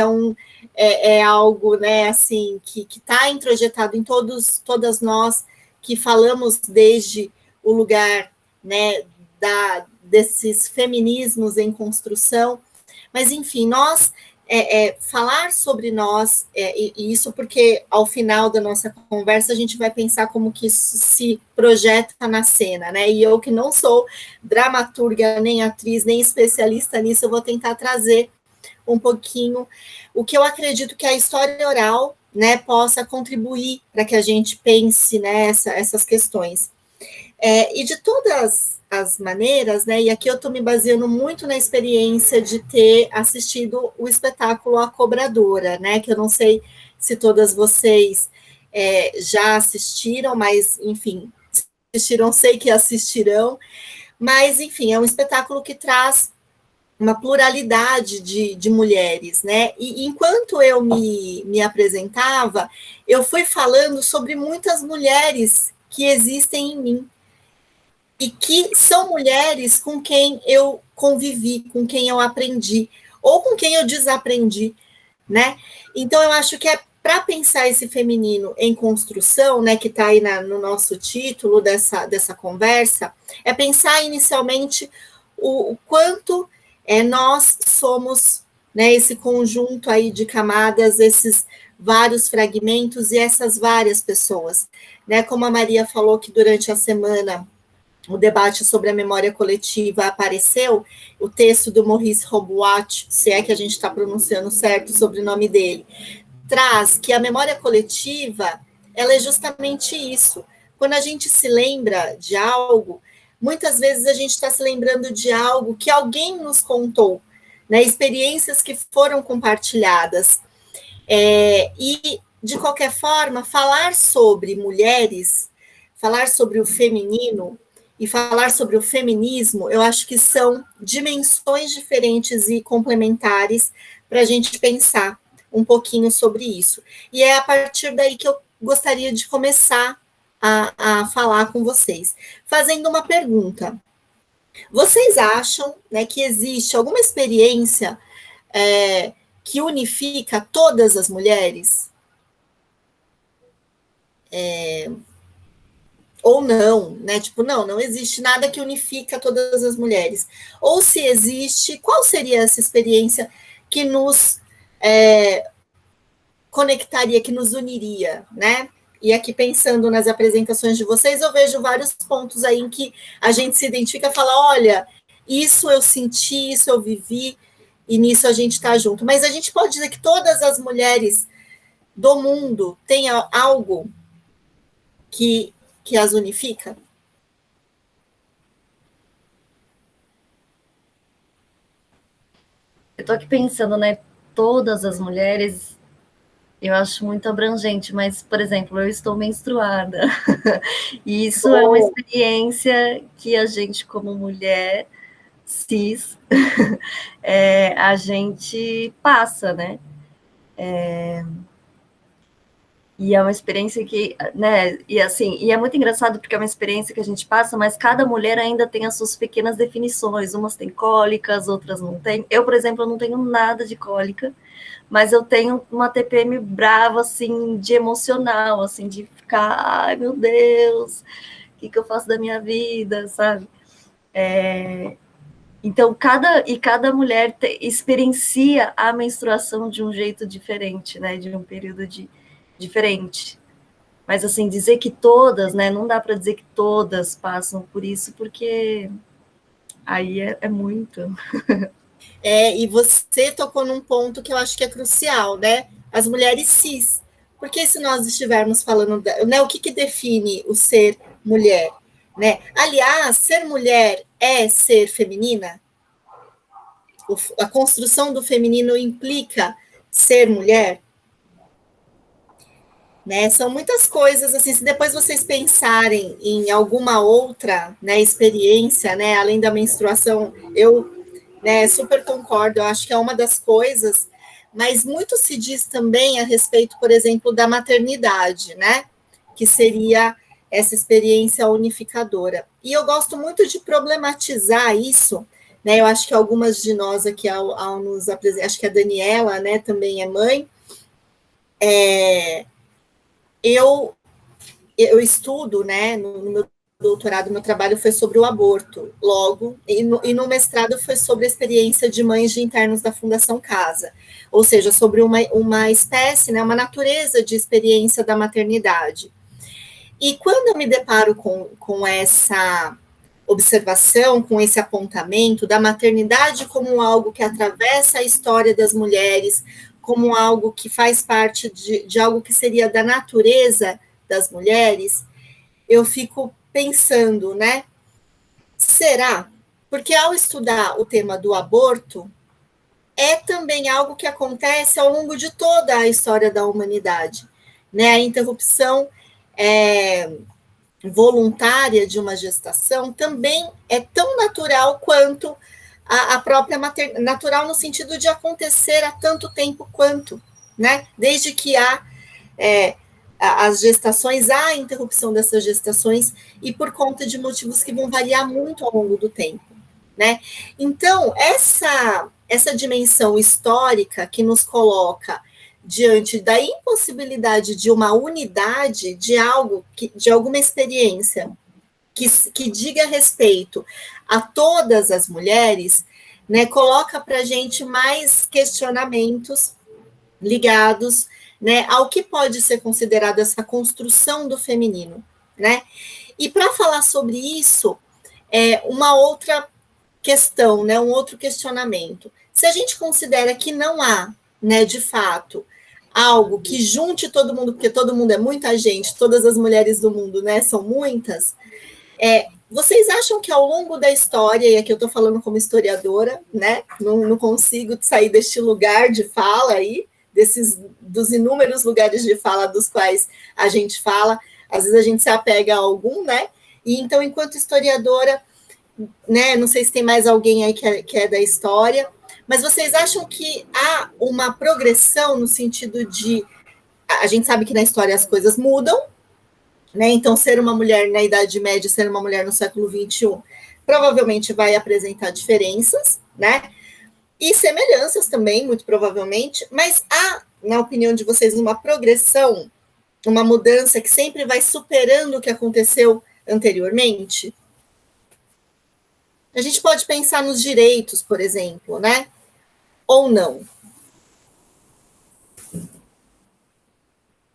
é algo, né, assim, que está introjetado em todas nós, que falamos desde o lugar, né, desses feminismos em construção, mas, enfim, nós, falar sobre nós, e isso porque, ao final da nossa conversa, a gente vai pensar como que isso se projeta na cena, né, e eu que não sou dramaturga, nem atriz, nem especialista nisso, eu vou tentar trazer um pouquinho o que eu acredito que a história oral, né, possa contribuir para que a gente pense, né, essas questões. E de todas as maneiras, né, e aqui eu estou me baseando muito na experiência de ter assistido o espetáculo A Cobradora, né, que eu não sei se todas vocês já assistiram, mas, enfim, assistiram, sei que assistirão, mas, enfim, é um espetáculo que traz uma pluralidade de mulheres, né? E enquanto eu me apresentava, eu fui falando sobre muitas mulheres que existem em mim, e que são mulheres com quem eu convivi, com quem eu aprendi, ou com quem eu desaprendi, né? Então, eu acho que para pensar esse feminino em construção, né, que está aí no nosso título dessa conversa, é pensar inicialmente o quanto nós somos, né, esse conjunto aí de camadas, esses vários fragmentos e essas várias pessoas, né? Como a Maria falou que durante a semana o debate sobre a memória coletiva apareceu, o texto do Maurice Robuat, se é que a gente está pronunciando certo o sobrenome dele, traz que a memória coletiva, ela é justamente isso. Quando a gente se lembra de algo, muitas vezes a gente está se lembrando de algo que alguém nos contou, né? Experiências que foram compartilhadas. E, de qualquer forma, falar sobre mulheres, falar sobre o feminino e falar sobre o feminismo, eu acho que são dimensões diferentes e complementares para a gente pensar um pouquinho sobre isso. E é a partir daí que eu gostaria de começar a falar com vocês, fazendo uma pergunta. Vocês acham, né, que existe alguma experiência que unifica todas as mulheres? Ou não, né? Tipo, não existe nada que unifica todas as mulheres. Ou se existe, qual seria essa experiência que nos conectaria, que nos uniria, né? E aqui, pensando nas apresentações de vocês, eu vejo vários pontos aí em que a gente se identifica e fala, olha, isso eu senti, isso eu vivi, e nisso a gente está junto. Mas a gente pode dizer que todas as mulheres do mundo têm algo que as unifica? Eu tô aqui pensando, né, todas as mulheres, eu acho muito abrangente, mas, por exemplo, eu estou menstruada, e isso é uma experiência que a gente, como mulher cis, a gente passa, né? E é uma experiência que, né, e assim, e é muito engraçado porque é uma experiência que a gente passa, mas cada mulher ainda tem as suas pequenas definições, umas têm cólicas, outras não têm. Eu, por exemplo, não tenho nada de cólica, mas eu tenho uma TPM brava, assim, de emocional, assim, de ficar, ai, meu Deus, o que eu faço da minha vida, sabe? Então, cada mulher experiencia a menstruação de um jeito diferente, né, de um período diferente. Mas, assim, dizer que todas, né, não dá para dizer que todas passam por isso, porque aí é muito. E você tocou num ponto que eu acho que é crucial, né? As mulheres cis. Porque se nós estivermos falando, né, o que define o ser mulher, né? Aliás, ser mulher é ser feminina? A construção do feminino implica ser mulher? Né, são muitas coisas, assim, se depois vocês pensarem em alguma outra, né, experiência, né, além da menstruação, eu, né, super concordo, eu acho que é uma das coisas, mas muito se diz também a respeito, por exemplo, da maternidade, né, que seria essa experiência unificadora. E eu gosto muito de problematizar isso, né, eu acho que algumas de nós aqui, ao nos apresentar, acho que a Daniela, né, também é mãe, eu estudo, né, no meu doutorado, meu trabalho foi sobre o aborto, logo, e no mestrado foi sobre a experiência de mães de internos da Fundação Casa, ou seja, sobre uma espécie, né, uma natureza de experiência da maternidade. E quando eu me deparo com essa observação, com esse apontamento da maternidade como algo que atravessa a história das mulheres, como algo que faz parte de algo que seria da natureza das mulheres, eu fico pensando, né? Será? Porque ao estudar o tema do aborto, é também algo que acontece ao longo de toda a história da humanidade, né? A interrupção voluntária de uma gestação também é tão natural quanto a própria maternidade, natural no sentido de acontecer há tanto tempo quanto, né? Desde que há as gestações, há a interrupção dessas gestações e por conta de motivos que vão variar muito ao longo do tempo, né? Então, essa dimensão histórica que nos coloca diante da impossibilidade de uma unidade de algo, de alguma experiência que diga respeito a todas as mulheres, né, coloca para a gente mais questionamentos ligados né, ao que pode ser considerado essa construção do feminino, né? E para falar sobre isso, uma outra questão, né, um outro questionamento. Se a gente considera que não há, né, de fato, algo que junte todo mundo, porque todo mundo é muita gente, todas as mulheres do mundo, né, são muitas, vocês acham que ao longo da história, e aqui eu estou falando como historiadora, né, não consigo sair deste lugar de fala aí, dos inúmeros lugares de fala dos quais a gente fala, às vezes a gente se apega a algum, né, e então, enquanto historiadora, né, não sei se tem mais alguém aí que é da história, mas vocês acham que há uma progressão no sentido de, a gente sabe que na história as coisas mudam, né, então ser uma mulher na Idade Média e ser uma mulher no século XXI provavelmente vai apresentar diferenças, né, e semelhanças também, muito provavelmente, mas há, na opinião de vocês, uma progressão, uma mudança que sempre vai superando o que aconteceu anteriormente? A gente pode pensar nos direitos, por exemplo, né? Ou não?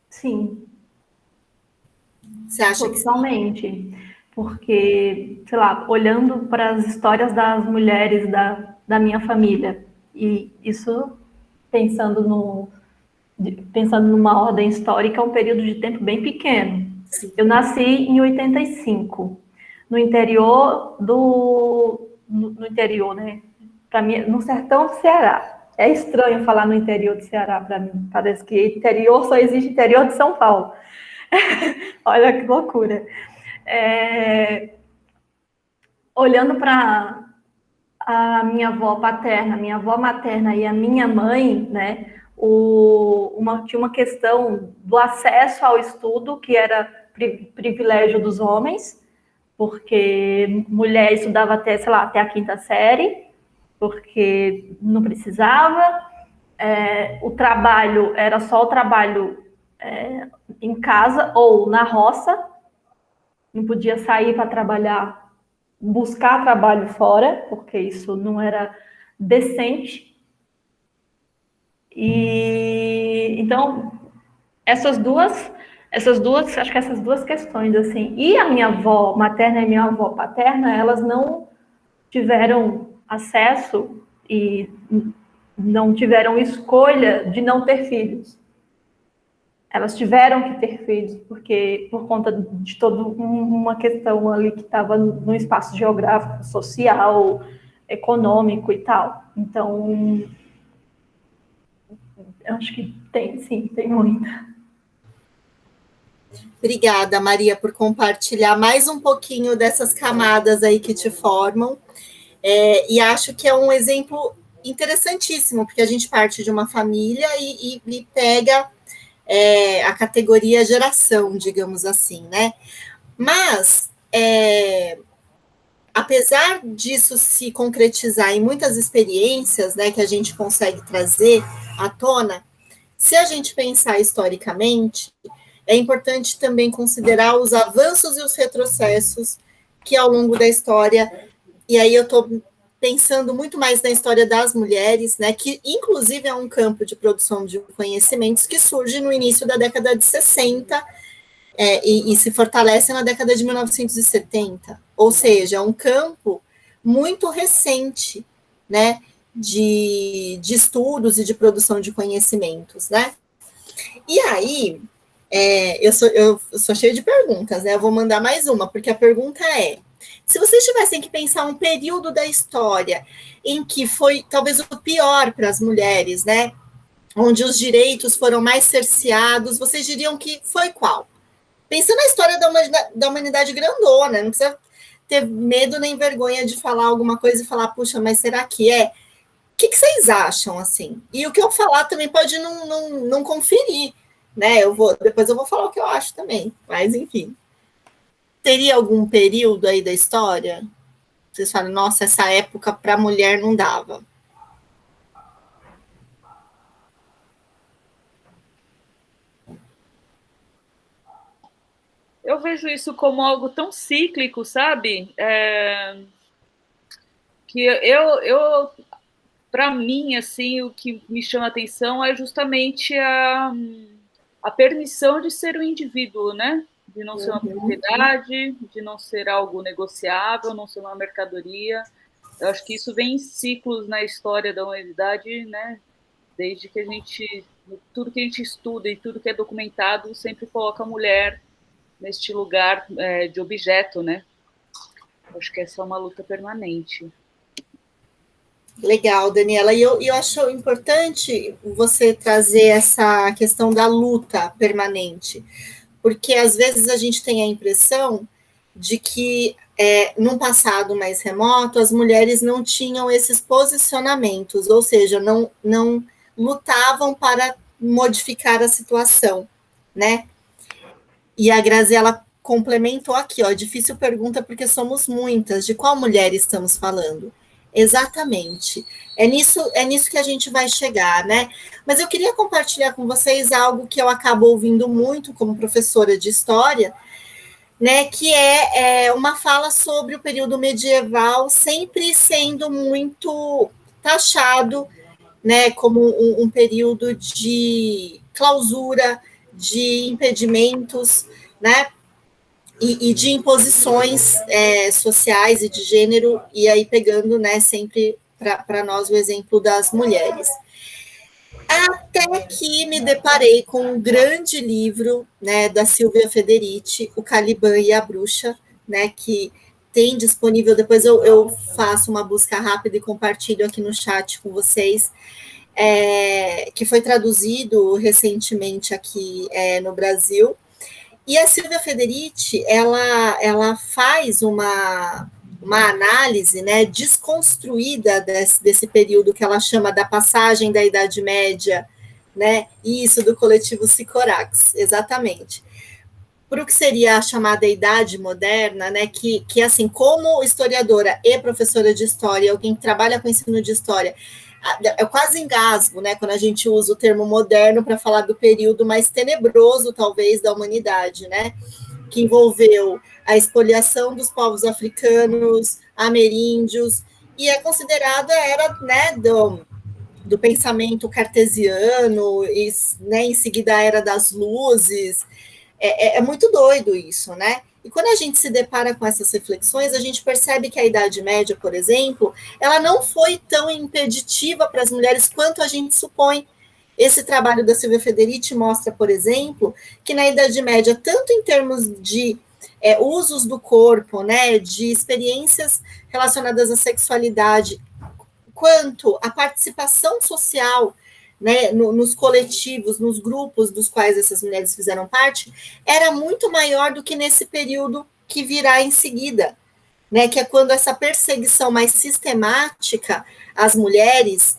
Sim. Você acha que sim? Totalmente. Porque, sei lá, olhando para as histórias das mulheres da minha família, e isso pensando pensando numa ordem histórica, é um período de tempo bem pequeno. Sim. Eu nasci em 85, no interior no interior, né? Para mim, no sertão do Ceará. É estranho falar no interior do Ceará para mim. Parece que interior só existe interior de São Paulo. Olha que loucura. Olhando para a minha avó paterna, minha avó materna e a minha mãe, né, tinha uma questão do acesso ao estudo, que era privilégio dos homens, porque mulher estudava até, sei lá, até a quinta série, porque não precisava. O trabalho era só o trabalho em casa ou na roça, não podia sair para trabalhar, buscar trabalho fora, porque isso não era decente. E então acho que essas duas questões assim. E a minha avó materna e a minha avó paterna, elas não tiveram acesso e não tiveram escolha de não ter filhos. Elas tiveram que ter filhos, porque por conta de toda uma questão ali que estava no espaço geográfico, social, econômico e tal. Então, eu acho que tem, sim, tem muita. Obrigada, Maria, por compartilhar mais um pouquinho dessas camadas aí que te formam. E acho que é um exemplo interessantíssimo, porque a gente parte de uma família e pega a categoria geração, digamos assim, né? Mas, apesar disso se concretizar em muitas experiências, né, que a gente consegue trazer à tona, se a gente pensar historicamente, é importante também considerar os avanços e os retrocessos que ao longo da história, e aí eu estou pensando muito mais na história das mulheres, né, que inclusive é um campo de produção de conhecimentos que surge no início da década de 60 e se fortalece na década de 1970, ou seja, é um campo muito recente, né, de estudos e de produção de conhecimentos, né. E aí, eu sou cheia de perguntas, né, eu vou mandar mais uma, porque a pergunta é, se vocês tivessem que pensar um período da história em que foi talvez o pior para as mulheres, né, onde os direitos foram mais cerceados, vocês diriam que foi qual? Pensando na história da humanidade grandona, não precisa ter medo nem vergonha de falar alguma coisa e falar, puxa, mas será que é? O que vocês acham, assim? E o que eu falar também pode não conferir, né? Depois eu vou falar o que eu acho também, mas enfim. Teria algum período aí da história? Vocês falam, nossa, essa época para a mulher não dava. Eu vejo isso como algo tão cíclico, sabe? Que para mim, assim, o que me chama a atenção é justamente a permissão de ser um indivíduo, né? De não ser uma propriedade, de não ser algo negociável, não ser uma mercadoria. Eu acho que isso vem em ciclos na história da humanidade, né? Desde que tudo que a gente estuda e tudo que é documentado sempre coloca a mulher neste lugar de objeto, né? Eu acho que essa é uma luta permanente. Legal, Daniela. E eu acho importante você trazer essa questão da luta permanente, porque às vezes a gente tem a impressão de que, num passado mais remoto, as mulheres não tinham esses posicionamentos, ou seja, não lutavam para modificar a situação, né? E a Graziela complementou aqui, ó, difícil pergunta porque somos muitas. De qual mulher estamos falando? Exatamente. É nisso que a gente vai chegar, né? Mas eu queria compartilhar com vocês algo que eu acabo ouvindo muito como professora de história, né? Que é uma fala sobre o período medieval sempre sendo muito taxado, né? Como um período de clausura, de impedimentos, né? E de imposições sociais e de gênero, e aí pegando, né, sempre para nós o exemplo das mulheres. Até que me deparei com um grande livro, né, da Silvia Federici, O Caliban e a Bruxa, né, que tem disponível, depois eu faço uma busca rápida e compartilho aqui no chat com vocês, que foi traduzido recentemente aqui no Brasil. E a Silvia Federici, ela faz uma análise, né, desconstruída desse período que ela chama da passagem da Idade Média, né, e isso do coletivo Sicorax, exatamente, para o que seria a chamada Idade Moderna, né, que assim, como historiadora e professora de história, alguém que trabalha com ensino de história, eu quase engasgo, né, quando a gente usa o termo moderno para falar do período mais tenebroso, talvez, da humanidade, né, que envolveu a expoliação dos povos africanos, ameríndios, e é considerada era, né, do pensamento cartesiano, e, né, em seguida a Era das Luzes. É muito doido isso, né? E quando a gente se depara com essas reflexões, a gente percebe que a Idade Média, por exemplo, ela não foi tão impeditiva para as mulheres quanto a gente supõe. Esse trabalho da Silvia Federici mostra, por exemplo, que na Idade Média, tanto em termos de usos do corpo, né, de experiências relacionadas à sexualidade, quanto a participação social, né, nos coletivos, nos grupos dos quais essas mulheres fizeram parte, era muito maior do que nesse período que virá em seguida, né, que é quando essa perseguição mais sistemática às mulheres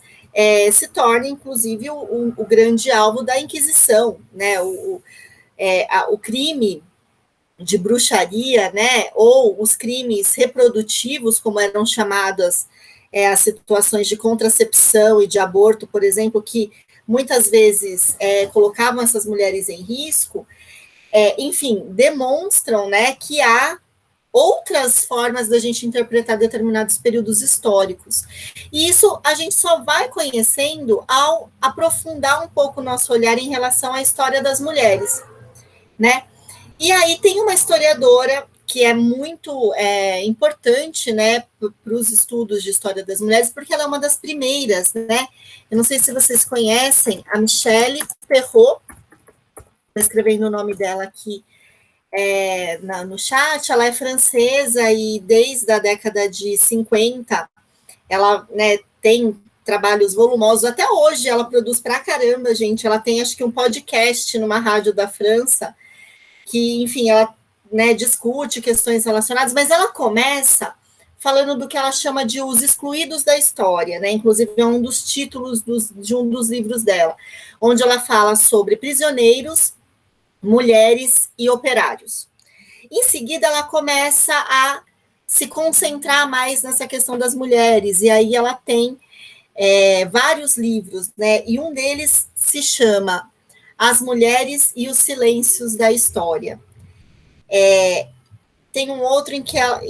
se torna, inclusive, o grande alvo da Inquisição, né, o crime de bruxaria, né, ou os crimes reprodutivos, como eram chamadas as situações de contracepção e de aborto, por exemplo, que muitas vezes colocavam essas mulheres em risco, enfim, demonstram, né, que há outras formas da gente interpretar determinados períodos históricos. E isso a gente só vai conhecendo ao aprofundar um pouco o nosso olhar em relação à história das mulheres, né? E aí tem uma historiadora que é muito importante, né, para os estudos de história das mulheres, porque ela é uma das primeiras, né? Eu não sei se vocês conhecem a Michelle Perrault, estou escrevendo o nome dela aqui no chat. Ela é francesa e desde a década de 50 ela, né, tem trabalhos volumosos. Até hoje ela produz pra caramba, gente. Ela tem, acho que, um podcast numa rádio da França, que, enfim, ela, né, discute questões relacionadas, mas ela começa falando do que ela chama de os excluídos da história, né? Inclusive é um dos títulos de um dos livros dela, onde ela fala sobre prisioneiros, mulheres e operários. Em seguida, ela começa a se concentrar mais nessa questão das mulheres, e aí ela tem vários livros, né? E um deles se chama As Mulheres e os Silêncios da História. Tem um outro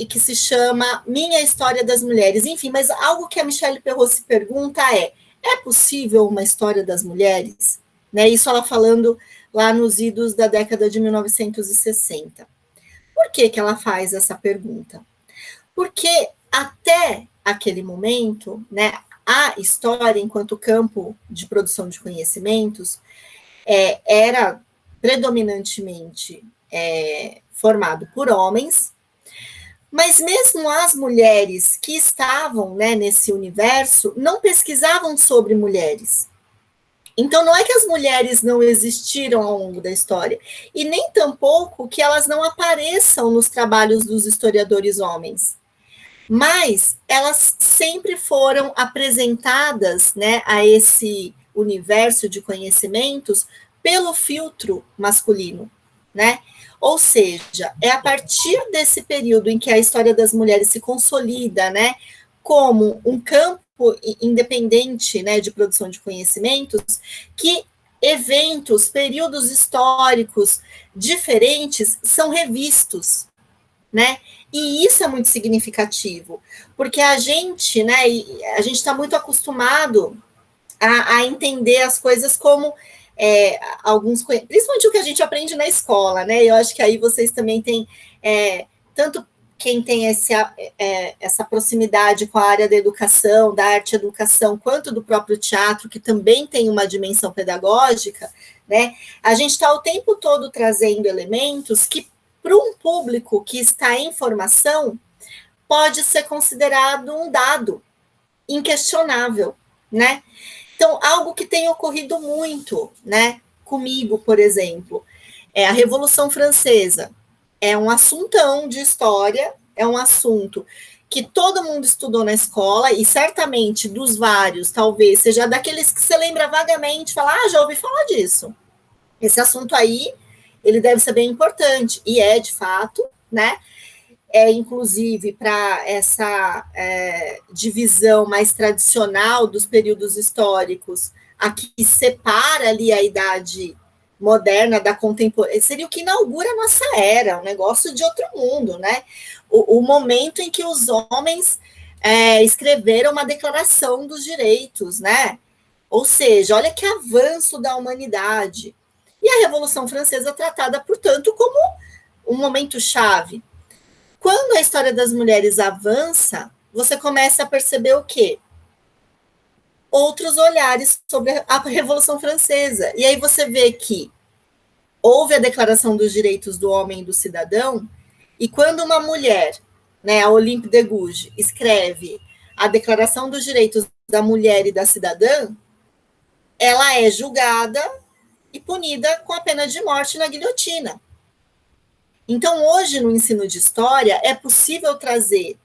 que se chama Minha História das Mulheres. Enfim, mas algo que a Michelle Perrault se pergunta é possível uma história das mulheres? Né? Isso ela falando lá nos idos da década de 1960. Por que ela faz essa pergunta? Porque até aquele momento, né, a história, enquanto campo de produção de conhecimentos, era predominantemente formado por homens, mas mesmo as mulheres que estavam, né, nesse universo não pesquisavam sobre mulheres. Então, não é que as mulheres não existiram ao longo da história, e nem tampouco que elas não apareçam nos trabalhos dos historiadores homens, mas elas sempre foram apresentadas, né, a esse universo de conhecimentos pelo filtro masculino, né? Ou seja, é a partir desse período em que a história das mulheres se consolida, né, como um campo independente, né, de produção de conhecimentos, que eventos, períodos históricos diferentes são revistos, né? E isso é muito significativo, porque a gente, né, a gente está muito acostumado a entender as coisas como principalmente o que a gente aprende na escola, né? Eu acho que aí vocês também têm, tanto quem tem essa proximidade com a área da educação, da arte-educação, quanto do próprio teatro, que também tem uma dimensão pedagógica, né? A gente está o tempo todo trazendo elementos que, para um público que está em formação, pode ser considerado um dado inquestionável, né? Então, algo que tem ocorrido muito, né, comigo, por exemplo, é a Revolução Francesa. É um assuntão de história, é um assunto que todo mundo estudou na escola, e certamente dos vários, talvez seja daqueles que você lembra vagamente, fala, já ouvi falar disso. Esse assunto aí, ele deve ser bem importante, e é, de fato, né? Inclusive, para essa divisão mais tradicional dos períodos históricos, a que separa ali a idade moderna da contemporânea, seria o que inaugura a nossa era, um negócio de outro mundo, né? O momento em que os homens escreveram uma declaração dos direitos, né? Ou seja, olha que avanço da humanidade. E a Revolução Francesa é tratada, portanto, como um momento chave. Quando a história das mulheres avança, você começa a perceber o quê? Outros olhares sobre a Revolução Francesa. E aí você vê que houve a Declaração dos Direitos do Homem e do Cidadão, e quando uma mulher, né, a Olympe de Gouges, escreve a Declaração dos Direitos da Mulher e da Cidadã, ela é julgada e punida com a pena de morte na guilhotina. Então, hoje, no ensino de história, é possível trazer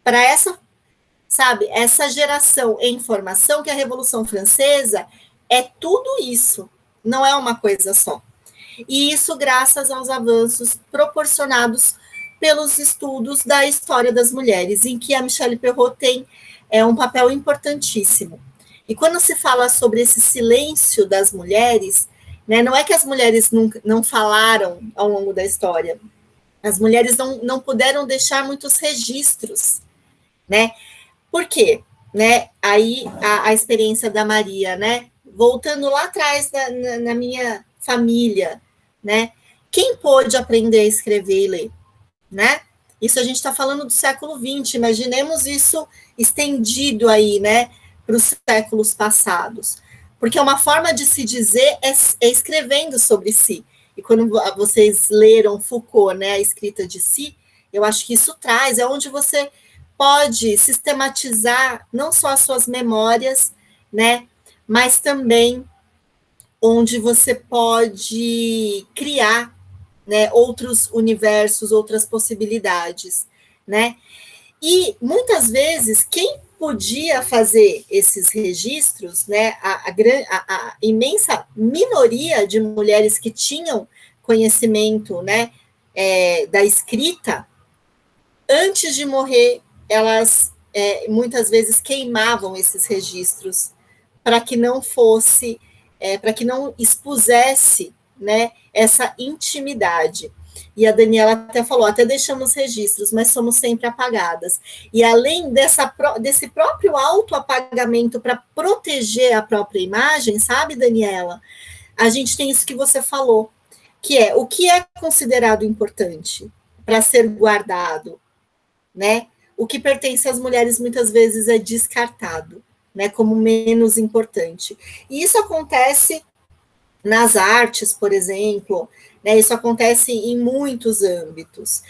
para essa geração em formação que a Revolução Francesa é tudo isso, não é uma coisa só. E isso graças aos avanços proporcionados pelos estudos da história das mulheres, em que a Michelle Perrot tem um papel importantíssimo. E quando se fala sobre esse silêncio das mulheres, né, não é que as mulheres não falaram ao longo da história, as mulheres não puderam deixar muitos registros, né? Por quê? Né? Aí a experiência da Maria, né? Voltando lá atrás na minha família, né? Quem pôde aprender a escrever e ler, né? Isso a gente está falando do século XX, imaginemos isso estendido aí, né? Para os séculos passados. Porque uma forma de se dizer é escrevendo sobre si. E quando vocês leram Foucault, né, a escrita de si, eu acho que isso traz, é onde você pode sistematizar não só as suas memórias, né, mas também onde você pode criar, né, outros universos, outras possibilidades, né? E muitas vezes quem podia fazer esses registros, né, a imensa minoria de mulheres que tinham conhecimento, né, da escrita, antes de morrer, elas muitas vezes queimavam esses registros para que não fosse, para que não expusesse, né, essa intimidade. E a Daniela até falou, até deixamos registros, mas somos sempre apagadas. E além desse próprio autoapagamento para proteger a própria imagem, sabe, Daniela? a gente tem isso que você falou, que é o que é considerado importante para ser guardado, né? O que pertence às mulheres muitas vezes é descartado, né, como menos importante. E isso acontece nas artes, por exemplo, né? Isso acontece em muitos âmbitos.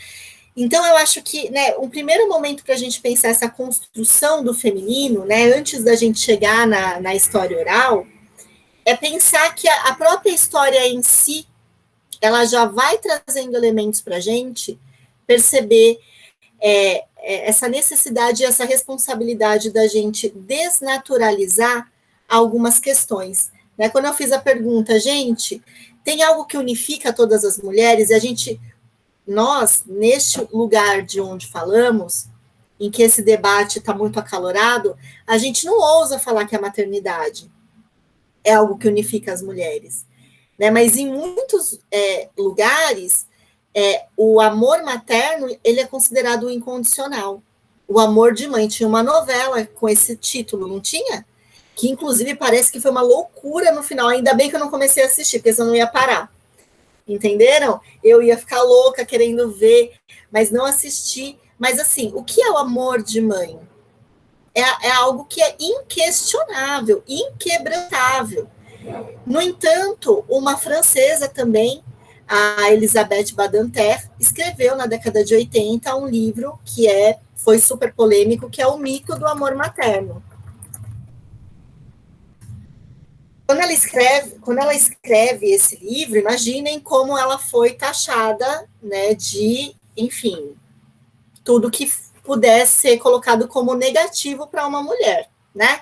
Então, eu acho que, né, um primeiro momento para a gente pensar essa construção do feminino, né, antes da gente chegar na história oral, é pensar que a própria história em si, ela já vai trazendo elementos para a gente perceber essa necessidade e essa responsabilidade da gente desnaturalizar algumas questões. Né? Quando eu fiz a pergunta, gente, tem algo que unifica todas as mulheres? E nós, neste lugar de onde falamos, em que esse debate está muito acalorado, a gente não ousa falar que a maternidade é algo que unifica as mulheres. Né? Mas em muitos lugares, o amor materno ele é considerado incondicional. O amor de mãe. Tinha uma novela com esse título, não tinha? Que, inclusive, parece que foi uma loucura no final. Ainda bem que eu não comecei a assistir, porque senão eu não ia parar. Entenderam? Eu ia ficar louca querendo ver, mas não assisti. Mas, assim, o que é o amor de mãe? É algo que é inquestionável, inquebrantável. No entanto, uma francesa também, a Elisabeth Badinter, escreveu na década de 80 um livro que foi super polêmico, que é O Mito do Amor Materno. Quando ela escreve esse livro, imaginem como ela foi taxada, né, de, enfim, tudo que pudesse ser colocado como negativo para uma mulher, né?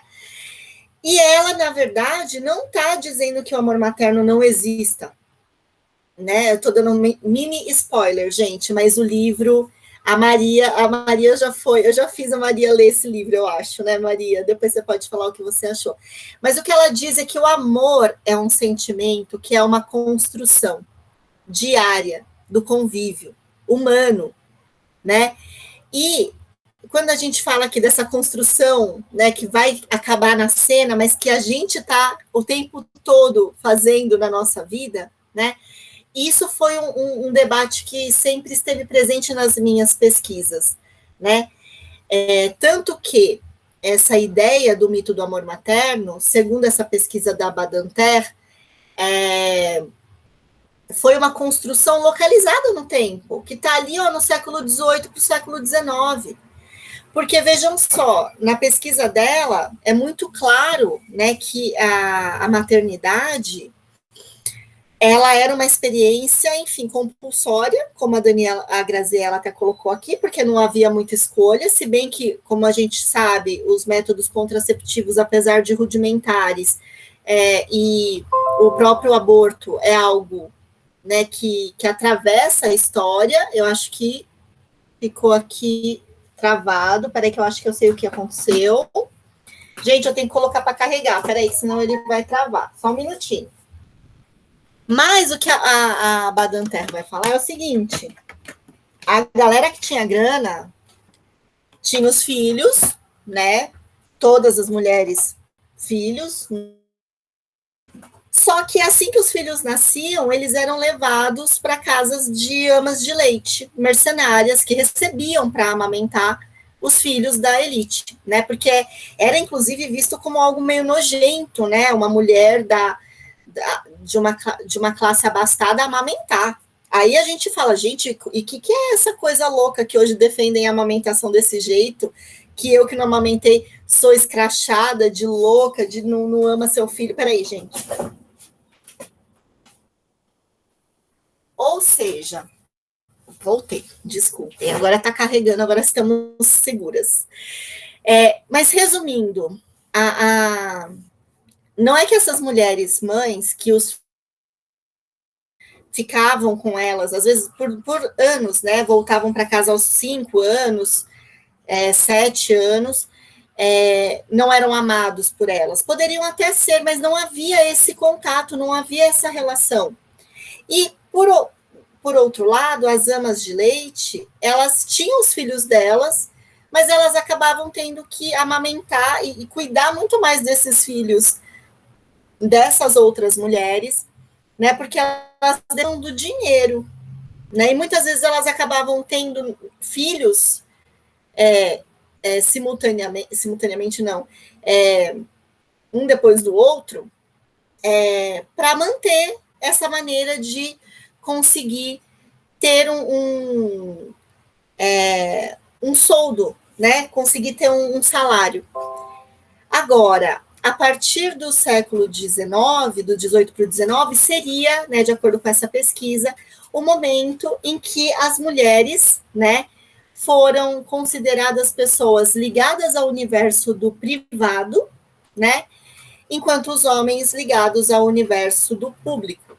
E ela, na verdade, não está dizendo que o amor materno não exista, né? Eu estou dando um mini spoiler, gente, mas o livro, a Maria eu já fiz a Maria ler esse livro, eu acho, né, Maria? Depois você pode falar o que você achou. Mas o que ela diz é que o amor é um sentimento que é uma construção diária do convívio humano, né? E quando a gente fala aqui dessa construção, né, que vai acabar na cena, mas que a gente está o tempo todo fazendo na nossa vida, né? Isso foi um debate que sempre esteve presente nas minhas pesquisas, né? Tanto que essa ideia do mito do amor materno, segundo essa pesquisa da Badinter, foi uma construção localizada no tempo, que está ali no século XVIII para o século XIX. Porque, vejam só, na pesquisa dela, é muito claro, né, que a maternidade, ela era uma experiência, enfim, compulsória, como a Graziella até colocou aqui, porque não havia muita escolha, se bem que, como a gente sabe, os métodos contraceptivos, apesar de rudimentares, e o próprio aborto é algo, né, que atravessa a história. Eu acho que ficou aqui travado. Peraí que eu acho que eu sei o que aconteceu. Gente, eu tenho que colocar para carregar. Peraí, senão ele vai travar. Só um minutinho. Mas o que a Badinter vai falar é o seguinte. A galera que tinha grana tinha os filhos, né? Todas as mulheres, filhos. Só que assim que os filhos nasciam, eles eram levados para casas de amas de leite, mercenárias, que recebiam para amamentar os filhos da elite, né? Porque era, inclusive, visto como algo meio nojento, né? Uma mulher de uma classe abastada amamentar. Aí a gente fala, gente, e o que é essa coisa louca que hoje defendem a amamentação desse jeito, que eu que não amamentei sou escrachada, de louca, de não ama seu filho? Peraí, gente. Ou seja, voltei, desculpem, agora está carregando, agora estamos seguras. Mas resumindo, não é que essas mulheres mães que ficavam com elas, às vezes por anos, né, voltavam para casa aos 5 anos, 7 anos, não eram amados por elas. Poderiam até ser, mas não havia esse contato, não havia essa relação. E, por outro lado, as amas de leite, elas tinham os filhos delas, mas elas acabavam tendo que amamentar e cuidar muito mais desses filhos dessas outras mulheres, né? Porque elas dão do dinheiro, né? E muitas vezes elas acabavam tendo filhos simultaneamente não, um depois do outro, para manter essa maneira de conseguir ter um soldo, né? Conseguir ter um salário. Agora, a partir do século XIX, do 18 para o 19, seria, né, de acordo com essa pesquisa, o momento em que as mulheres, né, foram consideradas pessoas ligadas ao universo do privado, né, enquanto os homens ligados ao universo do público.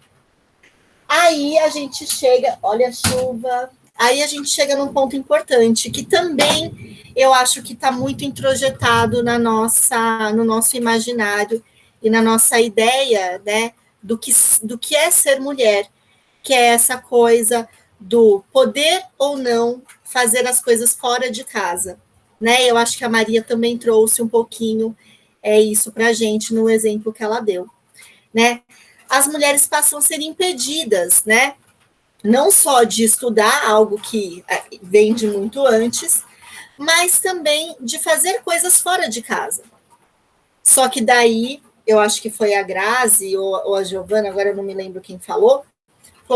Aí a gente chega, olha a chuva, aí a gente chega num ponto importante, que também eu acho que está muito introjetado no nosso imaginário e na nossa ideia, né, do que é ser mulher, que é essa coisa do poder ou não fazer as coisas fora de casa, né? Eu acho que a Maria também trouxe um pouquinho isso para a gente no exemplo que ela deu, né? As mulheres passam a ser impedidas, né? Não só de estudar algo que vem de muito antes, mas também de fazer coisas fora de casa. Só que daí, eu acho que foi a Grazi ou a Giovana, agora eu não me lembro quem falou,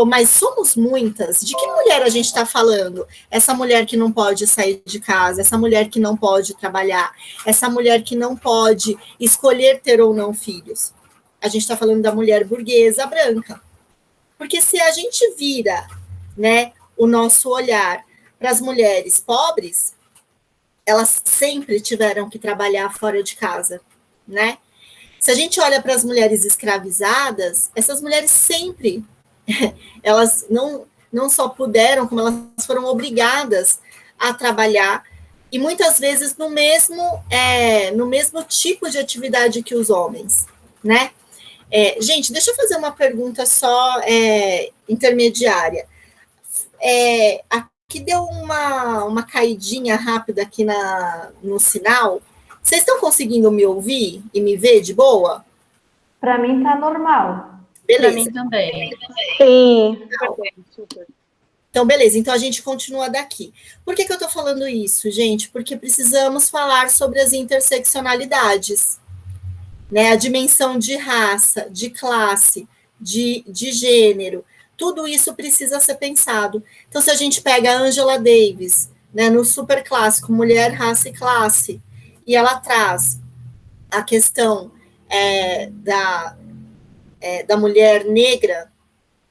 mas somos muitas. De que mulher a gente está falando? Essa mulher que não pode sair de casa, essa mulher que não pode trabalhar, essa mulher que não pode escolher ter ou não filhos. A gente está falando da mulher burguesa branca. Porque se a gente vira, né, o nosso olhar para as mulheres pobres, elas sempre tiveram que trabalhar fora de casa, né? Se a gente olha para as mulheres escravizadas, essas mulheres sempre elas não só puderam, como elas foram obrigadas a trabalhar, e muitas vezes no mesmo tipo de atividade que os homens, né? Gente, deixa eu fazer uma pergunta só intermediária. Aqui deu uma caidinha rápida aqui no sinal. Vocês estão conseguindo me ouvir e me ver de boa? Para mim tá normal. Beleza. Para mim também. Sim. Super. Então, beleza. Então, a gente continua daqui. Por que eu estou falando isso, gente? Porque precisamos falar sobre as interseccionalidades, né? A dimensão de raça, de classe, de gênero. Tudo isso precisa ser pensado. Então, se a gente pega a Angela Davis, né, no super clássico Mulher, Raça e Classe, e ela traz a questão da mulher negra,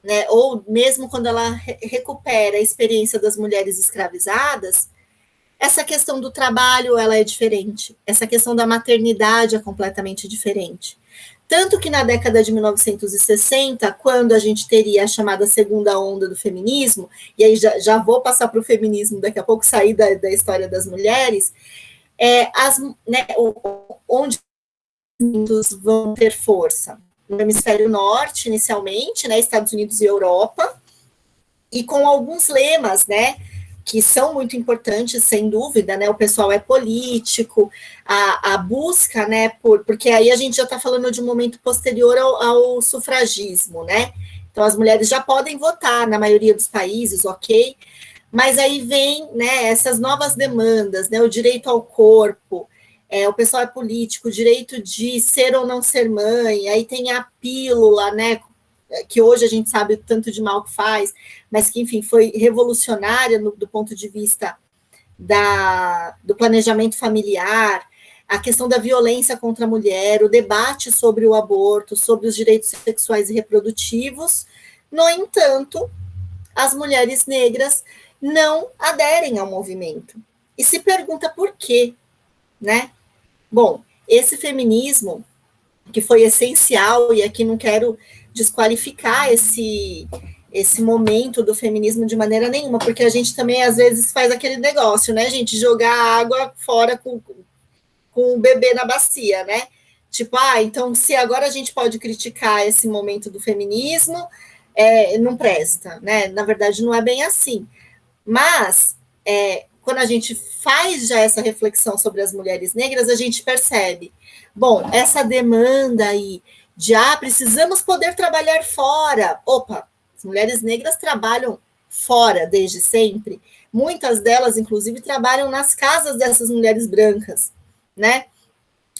né, ou mesmo quando ela recupera a experiência das mulheres escravizadas, essa questão do trabalho ela é diferente, essa questão da maternidade é completamente diferente. Tanto que na década de 1960, quando a gente teria a chamada segunda onda do feminismo, e aí já vou passar para o feminismo daqui a pouco, sair da história das mulheres, onde os vão ter força? No hemisfério norte, inicialmente, né, Estados Unidos e Europa, e com alguns lemas, né, que são muito importantes, sem dúvida, né, o pessoal é político, a busca, né, porque aí a gente já está falando de um momento posterior ao sufragismo, né, então as mulheres já podem votar na maioria dos países, ok, mas aí vem, né, essas novas demandas, né, o direito ao corpo, o pessoal é político, o direito de ser ou não ser mãe, aí tem a pílula, né, que hoje a gente sabe o tanto de mal que faz, mas que, enfim, foi revolucionária do ponto de vista do planejamento familiar, a questão da violência contra a mulher, o debate sobre o aborto, sobre os direitos sexuais e reprodutivos. No entanto, as mulheres negras não aderem ao movimento. E se pergunta por quê, né? Bom, esse feminismo, que foi essencial, e aqui não quero desqualificar esse momento do feminismo de maneira nenhuma, porque a gente também, às vezes, faz aquele negócio, né, gente, jogar água fora com o bebê na bacia, né? Tipo, então, se agora a gente pode criticar esse momento do feminismo, não presta, né? Na verdade, não é bem assim. Mas, quando a gente faz já essa reflexão sobre as mulheres negras, a gente percebe, bom, essa demanda aí de precisamos poder trabalhar fora. Opa, as mulheres negras trabalham fora desde sempre. Muitas delas, inclusive, trabalham nas casas dessas mulheres brancas, né?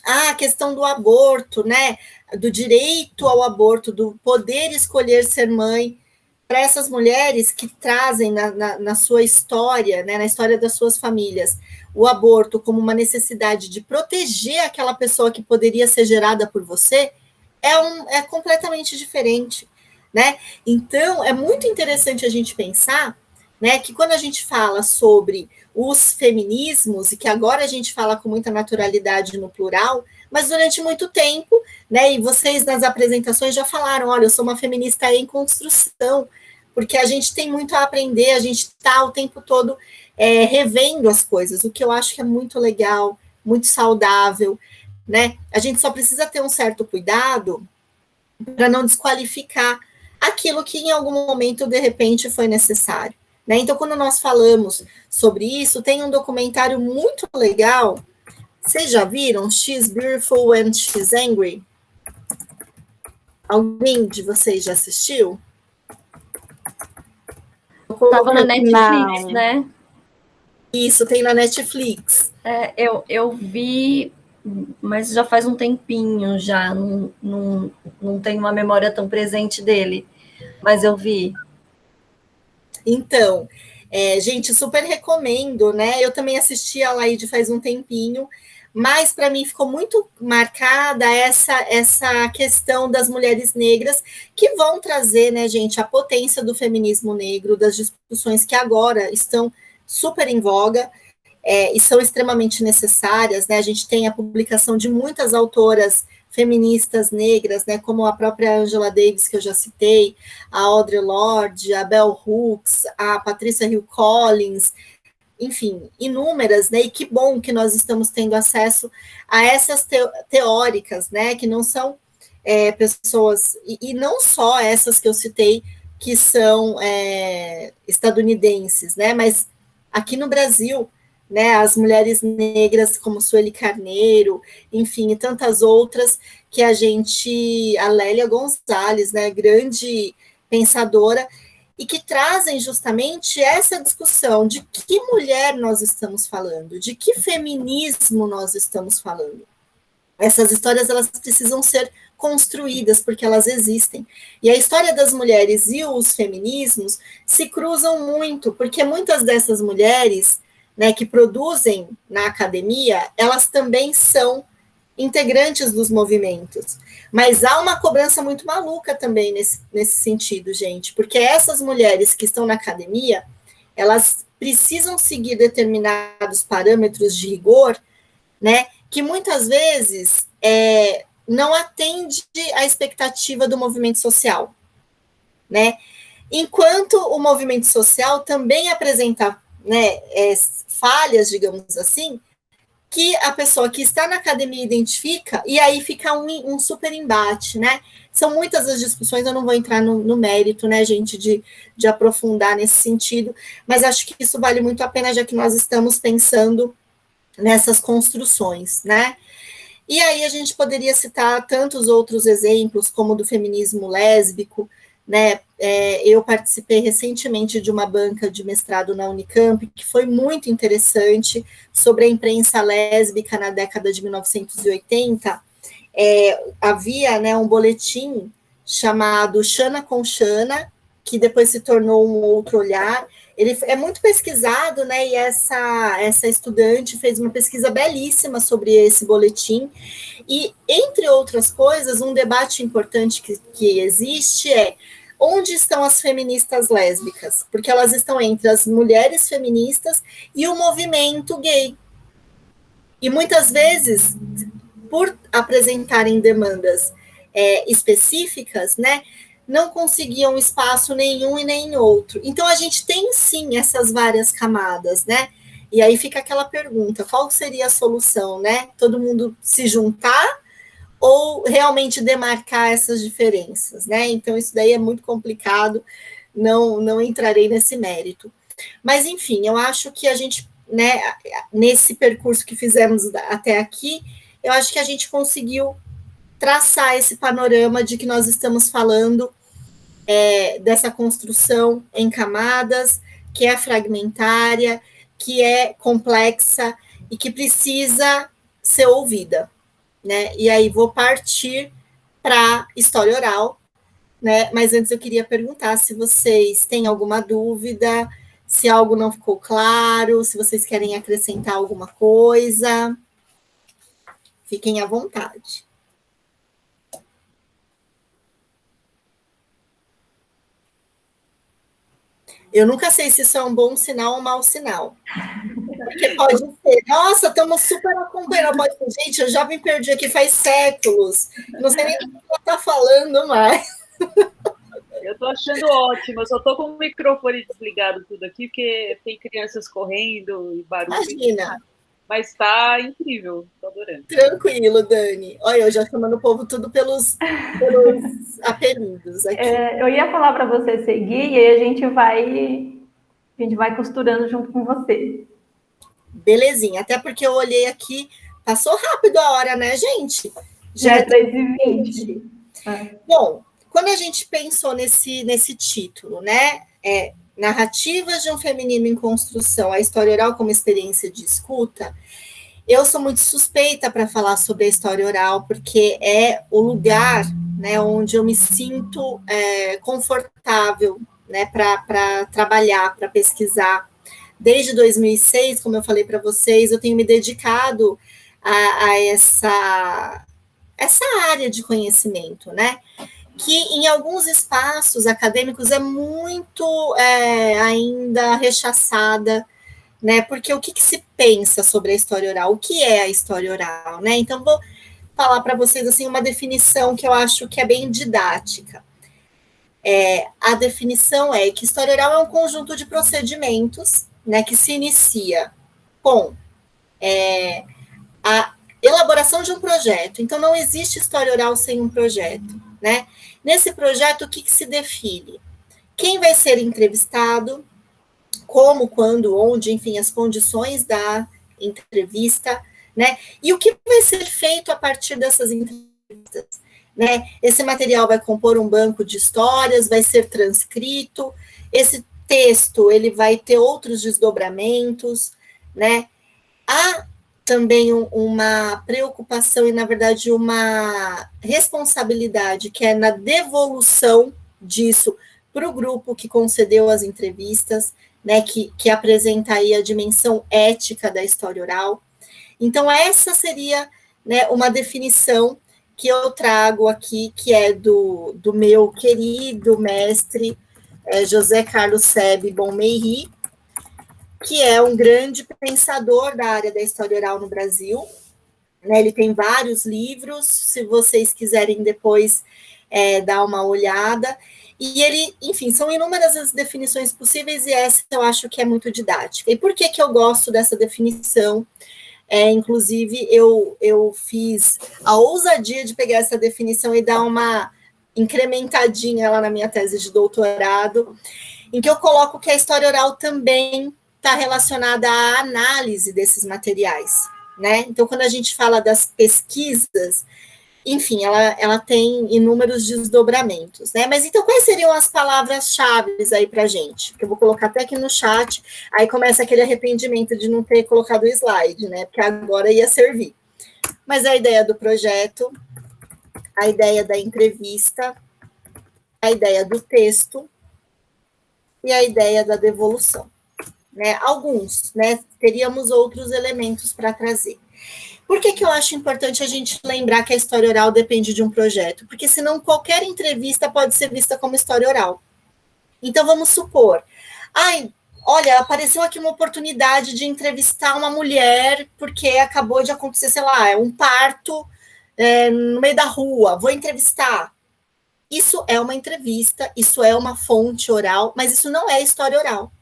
A questão do aborto, né? Do direito ao aborto, do poder escolher ser mãe, para essas mulheres que trazem na sua história, né, na história das suas famílias, o aborto como uma necessidade de proteger aquela pessoa que poderia ser gerada por você, é completamente diferente, né? Então, é muito interessante a gente pensar, né, que quando a gente fala sobre os feminismos, e que agora a gente fala com muita naturalidade no plural, mas durante muito tempo, né, e vocês nas apresentações já falaram, olha, eu sou uma feminista em construção, porque a gente tem muito a aprender, a gente está o tempo todo revendo as coisas, o que eu acho que é muito legal, muito saudável, né? A gente só precisa ter um certo cuidado para não desqualificar aquilo que em algum momento, de repente, foi necessário, né? Então, quando nós falamos sobre isso, tem um documentário muito legal. Vocês já viram? She's Beautiful and She's Angry? Alguém de vocês já assistiu? Estava na Netflix, né? Isso, tem na Netflix. Eu vi, mas já faz um tempinho, já não tenho uma memória tão presente dele, mas eu vi. Então, gente, super recomendo, né? Eu também assisti a Laide faz um tempinho, mas para mim ficou muito marcada essa questão das mulheres negras que vão trazer, né, gente, a potência do feminismo negro, das discussões que agora estão super em voga e são extremamente necessárias, né? A gente tem a publicação de muitas autoras feministas negras, né, como a própria Angela Davis, que eu já citei, a Audre Lorde, a Bell Hooks, a Patricia Hill Collins, enfim, inúmeras, né, e que bom que nós estamos tendo acesso a essas teóricas, né, que não são pessoas, e não só essas que eu citei, que são estadunidenses, né, mas aqui no Brasil, né, as mulheres negras como Sueli Carneiro, enfim, e tantas outras que a Lélia Gonzalez, né, grande pensadora, e que trazem justamente essa discussão de que mulher nós estamos falando, de que feminismo nós estamos falando. Essas histórias, elas precisam ser construídas, porque elas existem. E a história das mulheres e os feminismos se cruzam muito, porque muitas dessas mulheres, né, que produzem na academia, elas também são integrantes dos movimentos. Mas há uma cobrança muito maluca também nesse sentido, gente, porque essas mulheres que estão na academia, elas precisam seguir determinados parâmetros de rigor, né, que muitas vezes não atende à expectativa do movimento social, né? Enquanto o movimento social também apresenta, né, falhas, digamos assim, que a pessoa que está na academia identifica, e aí fica um super embate, né? São muitas as discussões, eu não vou entrar no mérito, né, gente, de aprofundar nesse sentido, mas acho que isso vale muito a pena, já que nós estamos pensando nessas construções, né? E aí a gente poderia citar tantos outros exemplos, como do feminismo lésbico, né? Eu participei recentemente de uma banca de mestrado na Unicamp, que foi muito interessante, sobre a imprensa lésbica na década de 1980. Havia, né, um boletim chamado Xana com Xana, que depois se tornou Um Outro Olhar. Ele é muito pesquisado, né, e essa estudante fez uma pesquisa belíssima sobre esse boletim, e, entre outras coisas, um debate importante que existe onde estão as feministas lésbicas, porque elas estão entre as mulheres feministas e o movimento gay. E muitas vezes, por apresentarem demandas específicas, né, não conseguiam espaço nenhum e nem outro. Então, a gente tem, sim, essas várias camadas, né? E aí fica aquela pergunta, qual seria a solução, né? Todo mundo se juntar ou realmente demarcar essas diferenças, né? Então, isso daí é muito complicado, não entrarei nesse mérito. Mas, enfim, eu acho que a gente, né, nesse percurso que fizemos até aqui, eu acho que a gente conseguiu traçar esse panorama de que nós estamos falando dessa construção em camadas, que é fragmentária, que é complexa e que precisa ser ouvida, né? E aí vou partir para história oral, né? Mas antes eu queria perguntar se vocês têm alguma dúvida, se algo não ficou claro, se vocês querem acrescentar alguma coisa. Fiquem à vontade. Eu nunca sei se isso é um bom sinal ou um mau sinal. Porque pode ser, nossa, estamos super acompanhando. Pode ser, gente, eu já me perdi aqui faz séculos. Não sei nem o que ela está falando mais. Eu estou achando ótimo, eu só estou com o microfone desligado tudo aqui, porque tem crianças correndo e barulho. Imagina. Mas está incrível, estou adorando. Tranquilo, Dani. Olha, eu já chamando o povo tudo pelos apelidos aqui. Eu ia falar para você seguir e aí a gente vai costurando junto com você. Belezinha, até porque eu olhei aqui, passou rápido a hora, né, gente? Já é 3h20. Bom, quando a gente pensou nesse título, né, Narrativas de um Feminino em Construção, a história oral como experiência de escuta, eu sou muito suspeita para falar sobre a história oral, porque é o lugar, né, onde eu me sinto confortável, né, para trabalhar, para pesquisar. Desde 2006, como eu falei para vocês, eu tenho me dedicado a essa área de conhecimento, né? Que em alguns espaços acadêmicos é muito ainda rechaçada, né? Porque o que se pensa sobre a história oral? O que é a história oral, né? Então, vou falar para vocês assim uma definição que eu acho que é bem didática. A definição é que história oral é um conjunto de procedimentos, né, que se inicia com a elaboração de um projeto. Então, não existe história oral sem um projeto, né? Nesse projeto, o que se define? Quem vai ser entrevistado, como, quando, onde, enfim, as condições da entrevista, né? E o que vai ser feito a partir dessas entrevistas, né? Esse material vai compor um banco de histórias, vai ser transcrito, esse texto, ele vai ter outros desdobramentos, né? Há também uma preocupação e, na verdade, uma responsabilidade que é na devolução disso para o grupo que concedeu as entrevistas, né, que apresenta aí a dimensão ética da história oral. Então, essa seria, né, uma definição que eu trago aqui, que é do meu querido mestre José Carlos Sebe Bonmerri, que é um grande pensador da área da história oral no Brasil. Né, ele tem vários livros, se vocês quiserem depois dar uma olhada. E ele, enfim, são inúmeras as definições possíveis, e essa eu acho que é muito didática. E por que eu gosto dessa definição? Inclusive, eu fiz a ousadia de pegar essa definição e dar uma incrementadinha lá na minha tese de doutorado, em que eu coloco que a história oral também está relacionada à análise desses materiais, né? Então, quando a gente fala das pesquisas, enfim, ela tem inúmeros desdobramentos, né? Mas então, quais seriam as palavras-chave aí para a gente? Que eu vou colocar até aqui no chat, aí começa aquele arrependimento de não ter colocado o slide, né? Porque agora ia servir. Mas a ideia do projeto, a ideia da entrevista, a ideia do texto e a ideia da devolução. Né? Alguns, né? Teríamos outros elementos para trazer. Por que eu acho importante a gente lembrar que a história oral depende de um projeto? Porque senão qualquer entrevista pode ser vista como história oral. Então, vamos supor, olha, apareceu aqui uma oportunidade de entrevistar uma mulher porque acabou de acontecer, sei lá, um parto no meio da rua, vou entrevistar. Isso é uma entrevista, isso é uma fonte oral, mas isso não é história oral.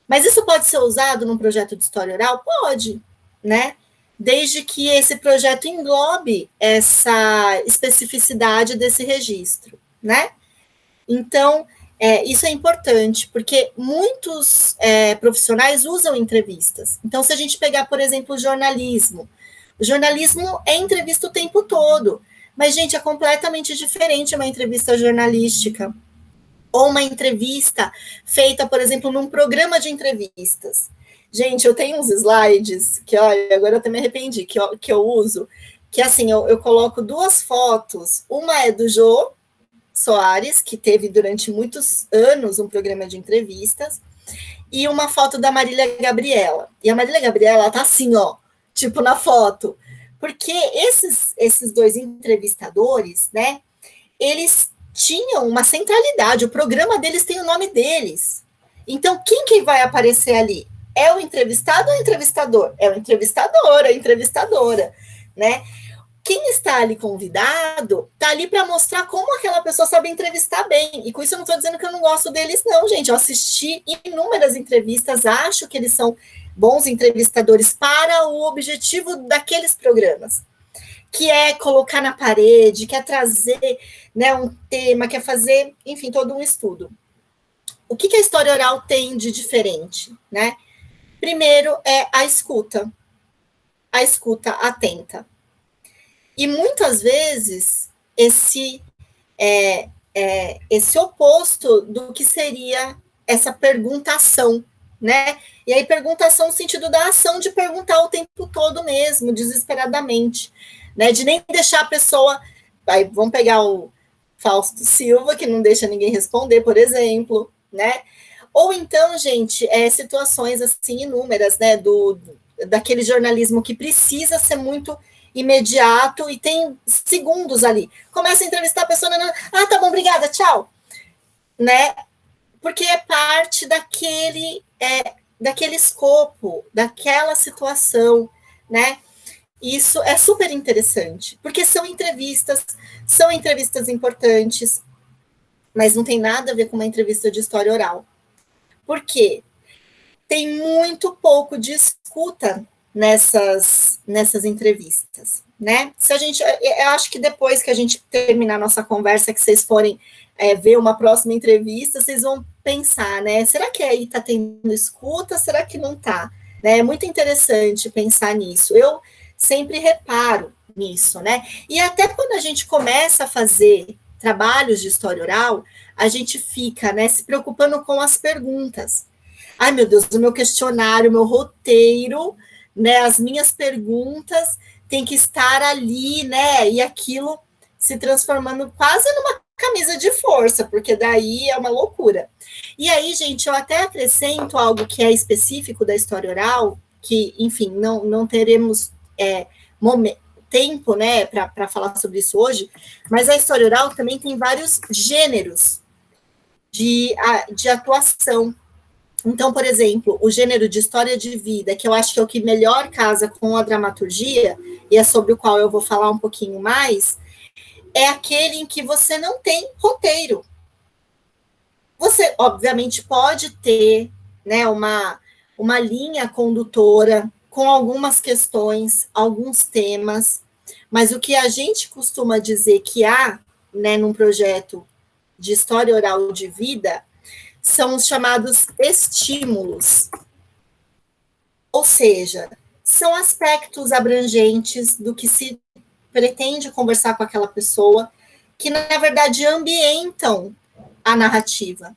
Mas isso pode ser usado num projeto de história oral? Pode, né? Desde que esse projeto englobe essa especificidade desse registro, né? Então, isso é importante, porque muitos profissionais usam entrevistas. Então, se a gente pegar, por exemplo, o jornalismo é entrevista o tempo todo, Mas, gente, é completamente diferente uma entrevista jornalística ou uma entrevista feita, por exemplo, num programa de entrevistas. Gente, eu tenho uns slides que, olha, agora eu até me arrependi, que eu uso, que assim, eu coloco 2 fotos, uma é do Jô Soares, que teve durante muitos anos um programa de entrevistas, e uma foto da Marília Gabriela. E a Marília Gabriela, ela tá assim, ó, tipo na foto, porque esses 2 entrevistadores, né, eles tinham uma centralidade, o programa deles tem o nome deles. Então, quem que vai aparecer ali? É o entrevistado ou o entrevistador? É o entrevistador, a entrevistadora, né? Quem está ali convidado, está ali para mostrar como aquela pessoa sabe entrevistar bem. E com isso eu não estou dizendo que eu não gosto deles, não, gente. Eu assisti inúmeras entrevistas, acho que eles são bons entrevistadores para o objetivo daqueles programas, que é colocar na parede, quer trazer, né, um tema, quer fazer, enfim, todo um estudo. O que a história oral tem de diferente, né? Primeiro é a escuta atenta. E muitas vezes esse oposto do que seria essa perguntação, né? E aí perguntação no sentido da ação de perguntar o tempo todo mesmo, desesperadamente, né? De nem deixar a pessoa... Aí, vamos pegar o Fausto Silva, que não deixa ninguém responder, por exemplo, né? Ou então, gente, situações assim inúmeras, né? Daquele jornalismo que precisa ser muito imediato e tem segundos ali. Começa a entrevistar a pessoa, tá bom, obrigada, tchau. Né? Porque é parte daquele escopo, daquela situação, né? Isso é super interessante, porque são entrevistas importantes, mas não tem nada a ver com uma entrevista de história oral. Por quê? Tem muito pouco de escuta nessas entrevistas, né? Eu acho que depois que a gente terminar a nossa conversa, que vocês forem ver uma próxima entrevista, vocês vão pensar, né? Será que aí está tendo escuta? Será que não está? Né? É muito interessante pensar nisso. Eu sempre reparo nisso, né? E até quando a gente começa a fazer trabalhos de história oral, a gente fica, né, se preocupando com as perguntas. Ai, meu Deus, o meu questionário, o meu roteiro, né, as minhas perguntas tem que estar ali, né, e aquilo se transformando quase numa camisa de força, porque daí é uma loucura. E aí, gente, eu até acrescento algo que é específico da história oral, que, enfim, não teremos tempo, né, para falar sobre isso hoje, mas a história oral também tem vários gêneros de atuação. Então, por exemplo, o gênero de história de vida, que eu acho que é o que melhor casa com a dramaturgia, e é sobre o qual eu vou falar um pouquinho mais, é aquele em que você não tem roteiro. Você, obviamente, pode ter, né, uma linha condutora com algumas questões, alguns temas, mas o que a gente costuma dizer que há, né, num projeto de história oral de vida, são os chamados estímulos. Ou seja, são aspectos abrangentes do que se pretende conversar com aquela pessoa, que, na verdade, ambientam a narrativa.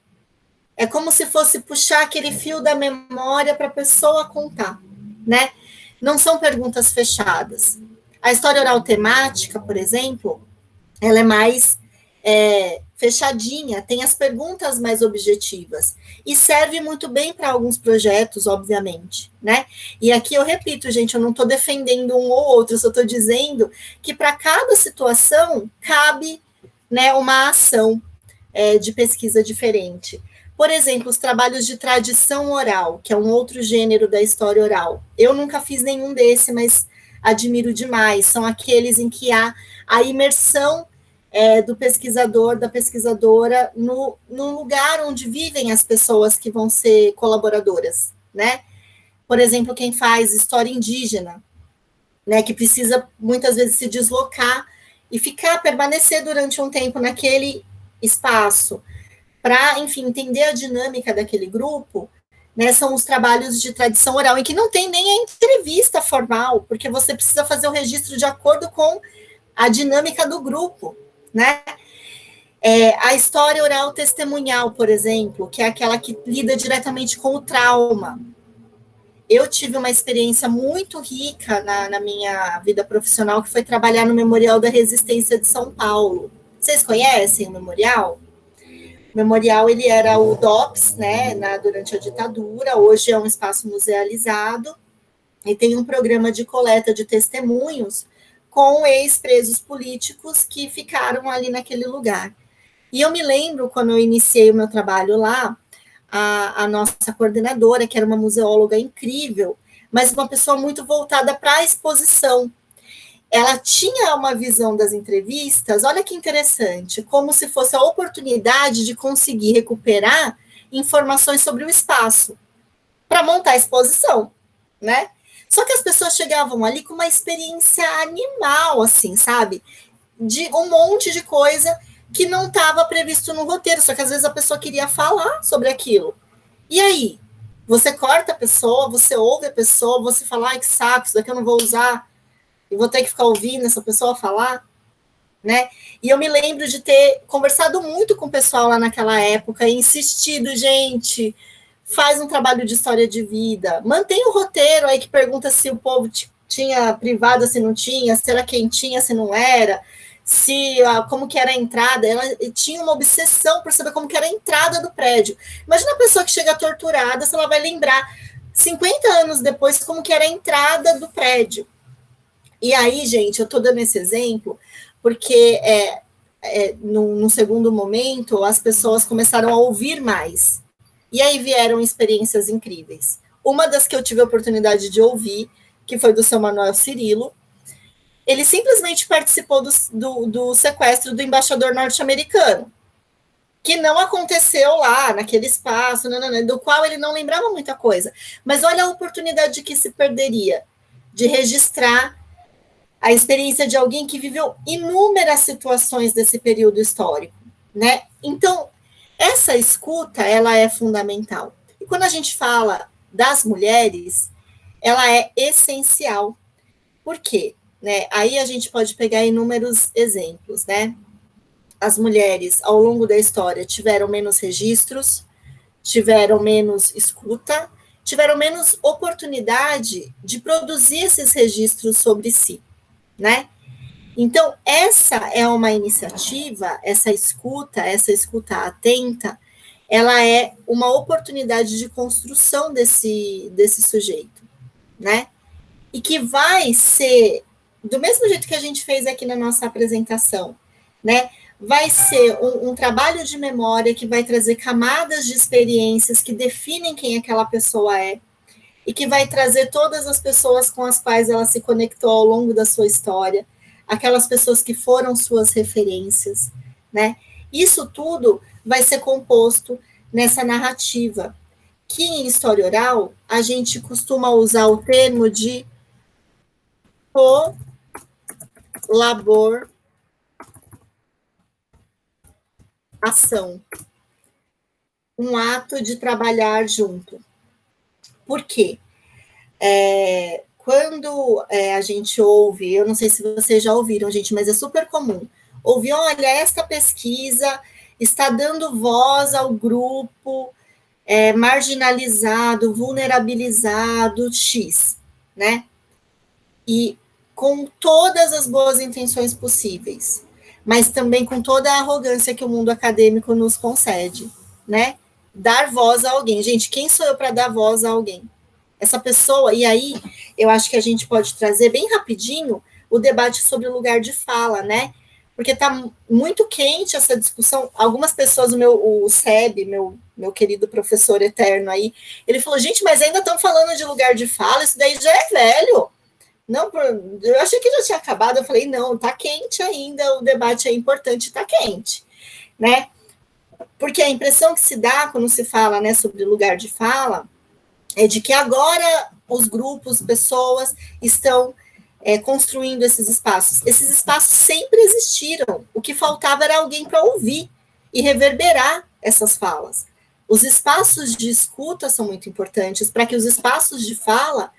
É como se fosse puxar aquele fio da memória para a pessoa contar, né? Não são perguntas fechadas. A história oral temática, por exemplo, ela é mais fechadinha, tem as perguntas mais objetivas, e serve muito bem para alguns projetos, obviamente, né? E aqui eu repito, gente, eu não estou defendendo um ou outro, eu só estou dizendo que para cada situação cabe, né, uma ação de pesquisa diferente. Por exemplo, os trabalhos de tradição oral, que é um outro gênero da história oral. Eu nunca fiz nenhum desse, mas admiro demais. São aqueles em que há a imersão do pesquisador, da pesquisadora, no lugar onde vivem as pessoas que vão ser colaboradoras, né? Por exemplo, quem faz história indígena, né, que precisa muitas vezes se deslocar e permanecer durante um tempo naquele espaço, para, enfim, entender a dinâmica daquele grupo, né, são os trabalhos de tradição oral, em que não tem nem a entrevista formal, porque você precisa fazer o registro de acordo com a dinâmica do grupo, né? A história oral testemunhal, por exemplo, que é aquela que lida diretamente com o trauma. Eu tive uma experiência muito rica na minha vida profissional, que foi trabalhar no Memorial da Resistência de São Paulo. Vocês conhecem o Memorial? O Memorial, ele era o DOPS, né, durante a ditadura, hoje é um espaço musealizado, e tem um programa de coleta de testemunhos com ex-presos políticos que ficaram ali naquele lugar. E eu me lembro, quando eu iniciei o meu trabalho lá, a nossa coordenadora, que era uma museóloga incrível, mas uma pessoa muito voltada para a exposição. Ela tinha uma visão das entrevistas, olha que interessante, como se fosse a oportunidade de conseguir recuperar informações sobre o espaço para montar a exposição, né? Só que as pessoas chegavam ali com uma experiência animal, assim, sabe? De um monte de coisa que não estava previsto no roteiro, só que às vezes a pessoa queria falar sobre aquilo. E aí? Você corta a pessoa, você ouve a pessoa, você fala, ai, que saco, isso daqui eu não vou usar, e vou ter que ficar ouvindo essa pessoa falar, né? E eu me lembro de ter conversado muito com o pessoal lá naquela época, e insistido, gente, faz um trabalho de história de vida, mantém o roteiro aí que pergunta se o povo tinha privada, se não tinha, se era quem tinha, se não era, como que era a entrada. Ela tinha uma obsessão por saber como que era a entrada do prédio. Imagina a pessoa que chega torturada, se ela vai lembrar 50 anos depois como que era a entrada do prédio. E aí, gente, eu estou dando esse exemplo porque num segundo momento as pessoas começaram a ouvir mais. E aí vieram experiências incríveis. Uma das que eu tive a oportunidade de ouvir, que foi do seu Manuel Cirilo, ele simplesmente participou do sequestro do embaixador norte-americano, que não aconteceu lá, naquele espaço, do qual ele não lembrava muita coisa. Mas olha a oportunidade que se perderia de registrar a experiência de alguém que viveu inúmeras situações desse período histórico, né? Então, essa escuta, ela é fundamental. E quando a gente fala das mulheres, ela é essencial. Por quê? Né? Aí a gente pode pegar inúmeros exemplos, né? As mulheres, ao longo da história, tiveram menos registros, tiveram menos escuta, tiveram menos oportunidade de produzir esses registros sobre si, né? Então, essa é uma iniciativa, essa escuta atenta, ela é uma oportunidade de construção desse sujeito, né? E que vai ser, do mesmo jeito que a gente fez aqui na nossa apresentação, né? Vai ser um trabalho de memória que vai trazer camadas de experiências que definem quem aquela pessoa é, e que vai trazer todas as pessoas com as quais ela se conectou ao longo da sua história, aquelas pessoas que foram suas referências, né? Isso tudo vai ser composto nessa narrativa, que em história oral a gente costuma usar o termo de colaboração, um ato de trabalhar junto. Por quê? Quando a gente ouve, eu não sei se vocês já ouviram, gente, mas é super comum, ouvir, olha, esta pesquisa está dando voz ao grupo marginalizado, vulnerabilizado, X, né? E com todas as boas intenções possíveis, mas também com toda a arrogância que o mundo acadêmico nos concede, né? Dar voz a alguém. Gente, quem sou eu para dar voz a alguém? Essa pessoa, e aí eu acho que a gente pode trazer bem rapidinho o debate sobre o lugar de fala, né? Porque está muito quente essa discussão. Algumas pessoas, o Seb, meu querido professor eterno aí, ele falou, gente, mas ainda estão falando de lugar de fala, isso daí já é velho. Não, eu achei que já tinha acabado, eu falei, não, tá quente ainda, o debate é importante, tá quente, né? Porque a impressão que se dá quando se fala, né, sobre lugar de fala é de que agora os grupos, pessoas estão construindo esses espaços. Esses espaços sempre existiram, o que faltava era alguém para ouvir e reverberar essas falas. Os espaços de escuta são muito importantes para que os espaços de fala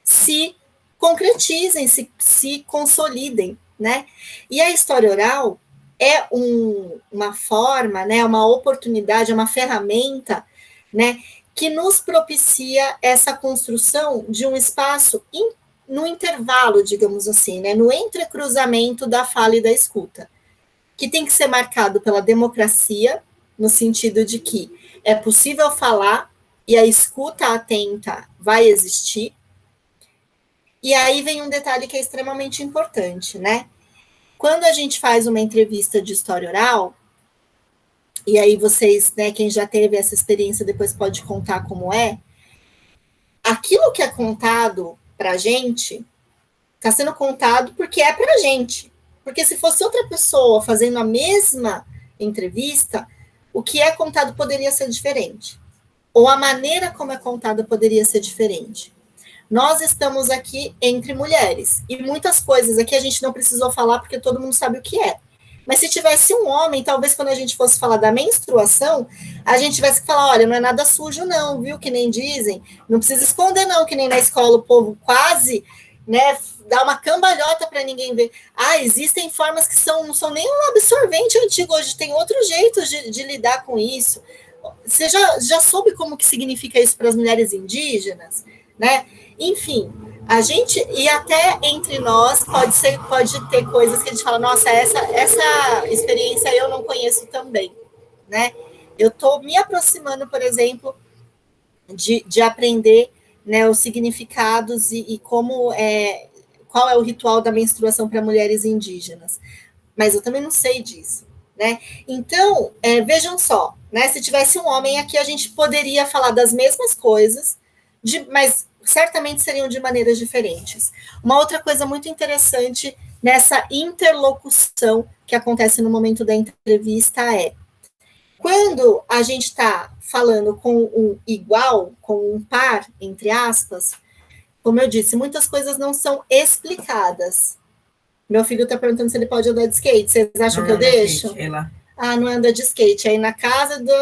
se concretizem, se consolidem, né? E a história oral é uma forma, né, uma oportunidade, uma ferramenta, né, que nos propicia essa construção de um espaço no intervalo, digamos assim, né, no entrecruzamento da fala e da escuta, que tem que ser marcado pela democracia, no sentido de que é possível falar e a escuta atenta vai existir. E aí vem um detalhe que é extremamente importante, né? Quando a gente faz uma entrevista de história oral, e aí vocês, né, quem já teve essa experiência depois pode contar como é, aquilo que é contado para a gente está sendo contado porque é para a gente. Porque se fosse outra pessoa fazendo a mesma entrevista, o que é contado poderia ser diferente. Ou a maneira como é contado poderia ser diferente. Nós estamos aqui entre mulheres, e muitas coisas aqui a gente não precisou falar porque todo mundo sabe o que é. Mas se tivesse um homem, talvez quando a gente fosse falar da menstruação, a gente tivesse que falar, olha, não é nada sujo não, viu, que nem dizem, não precisa esconder não, que nem na escola o povo quase, né, dá uma cambalhota para ninguém ver. Ah, existem formas que não são nem um absorvente antigo, hoje tem outros jeitos de lidar com isso. Você já soube como que significa isso para as mulheres indígenas, né? Enfim, a gente, e até entre nós, pode ter coisas que a gente fala, nossa, essa experiência eu não conheço também, né? Eu estou me aproximando, por exemplo, de aprender, né, os significados e como qual é o ritual da menstruação para mulheres indígenas. Mas eu também não sei disso, né? Então, vejam só, né? Se tivesse um homem aqui, a gente poderia falar das mesmas coisas, mas certamente seriam de maneiras diferentes. Uma outra coisa muito interessante nessa interlocução que acontece no momento da entrevista é quando a gente está falando com um igual, com um par, entre aspas, como eu disse, muitas coisas não são explicadas. Meu filho está perguntando se ele pode andar de skate. Vocês acham que eu deixo? Skate, lá. Ah, não anda de skate. Aí na casa do...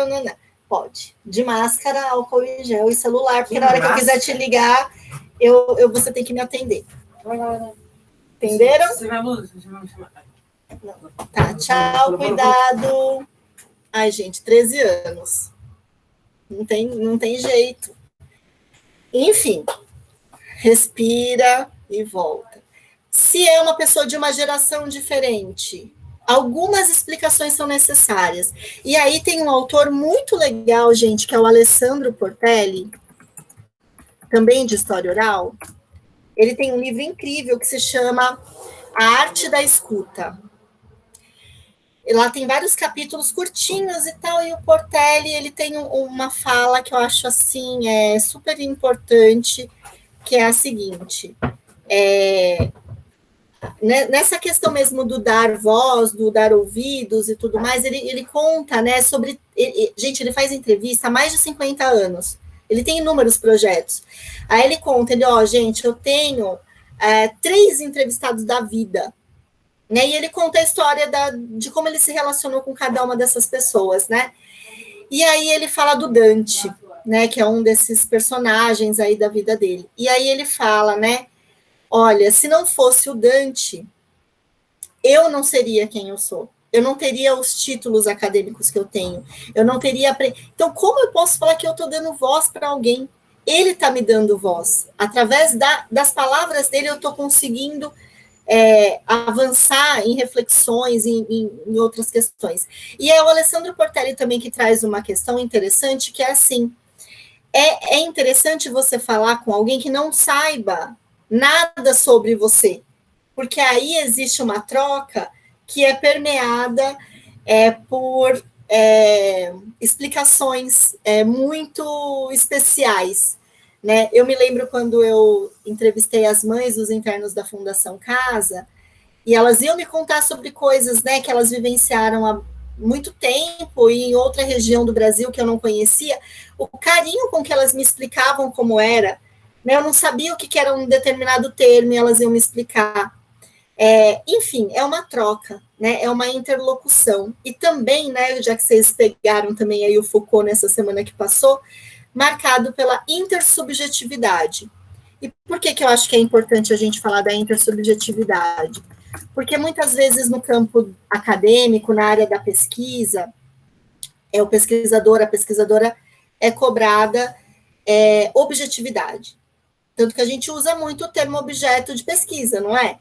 Pode. De máscara, álcool em gel e celular, porque na hora que eu quiser te ligar, você tem que me atender. Entenderam? Tá, tchau, cuidado. Ai, gente, 13 anos. Não tem jeito. Enfim, respira e volta. Se é uma pessoa de uma geração diferente, algumas explicações são necessárias. E aí tem um autor muito legal, gente, que é o Alessandro Portelli, também de história oral. Ele tem um livro incrível que se chama A Arte da Escuta. E lá tem vários capítulos curtinhos e tal, e o Portelli, ele tem uma fala que eu acho, assim, super importante, que é a seguinte, nessa questão mesmo do dar voz, do dar ouvidos e tudo mais, ele conta, né, sobre... gente, ele faz entrevista há mais de 50 anos. Ele tem inúmeros projetos. Aí ele conta, gente, eu tenho 3 entrevistados da vida. Né? E ele conta a história de como ele se relacionou com cada uma dessas pessoas, né? E aí ele fala do Dante, né, que é um desses personagens aí da vida dele. E aí ele fala, né, olha, se não fosse o Dante, eu não seria quem eu sou. Eu não teria os títulos acadêmicos que eu tenho. Eu não teria... Então, como eu posso falar que eu estou dando voz para alguém? Ele está me dando voz. Através das palavras dele, eu estou conseguindo avançar em reflexões, em outras questões. E é o Alessandro Portelli também que traz uma questão interessante, que é assim, é interessante você falar com alguém que não saiba nada sobre você, porque aí existe uma troca que é permeada por explicações muito especiais. Né? Eu me lembro quando eu entrevistei as mães dos internos da Fundação Casa, e elas iam me contar sobre coisas, né, que elas vivenciaram há muito tempo e em outra região do Brasil que eu não conhecia, o carinho com que elas me explicavam como era, né, eu não sabia o que era um determinado termo e elas iam me explicar. Enfim, é uma troca, né, é uma interlocução. E também, né, já que vocês pegaram também aí o Foucault nessa semana que passou, marcado pela intersubjetividade. E por que eu acho que é importante a gente falar da intersubjetividade? Porque muitas vezes no campo acadêmico, na área da pesquisa, o pesquisador, a pesquisadora é cobrada objetividade. Tanto que a gente usa muito o termo objeto de pesquisa, não é?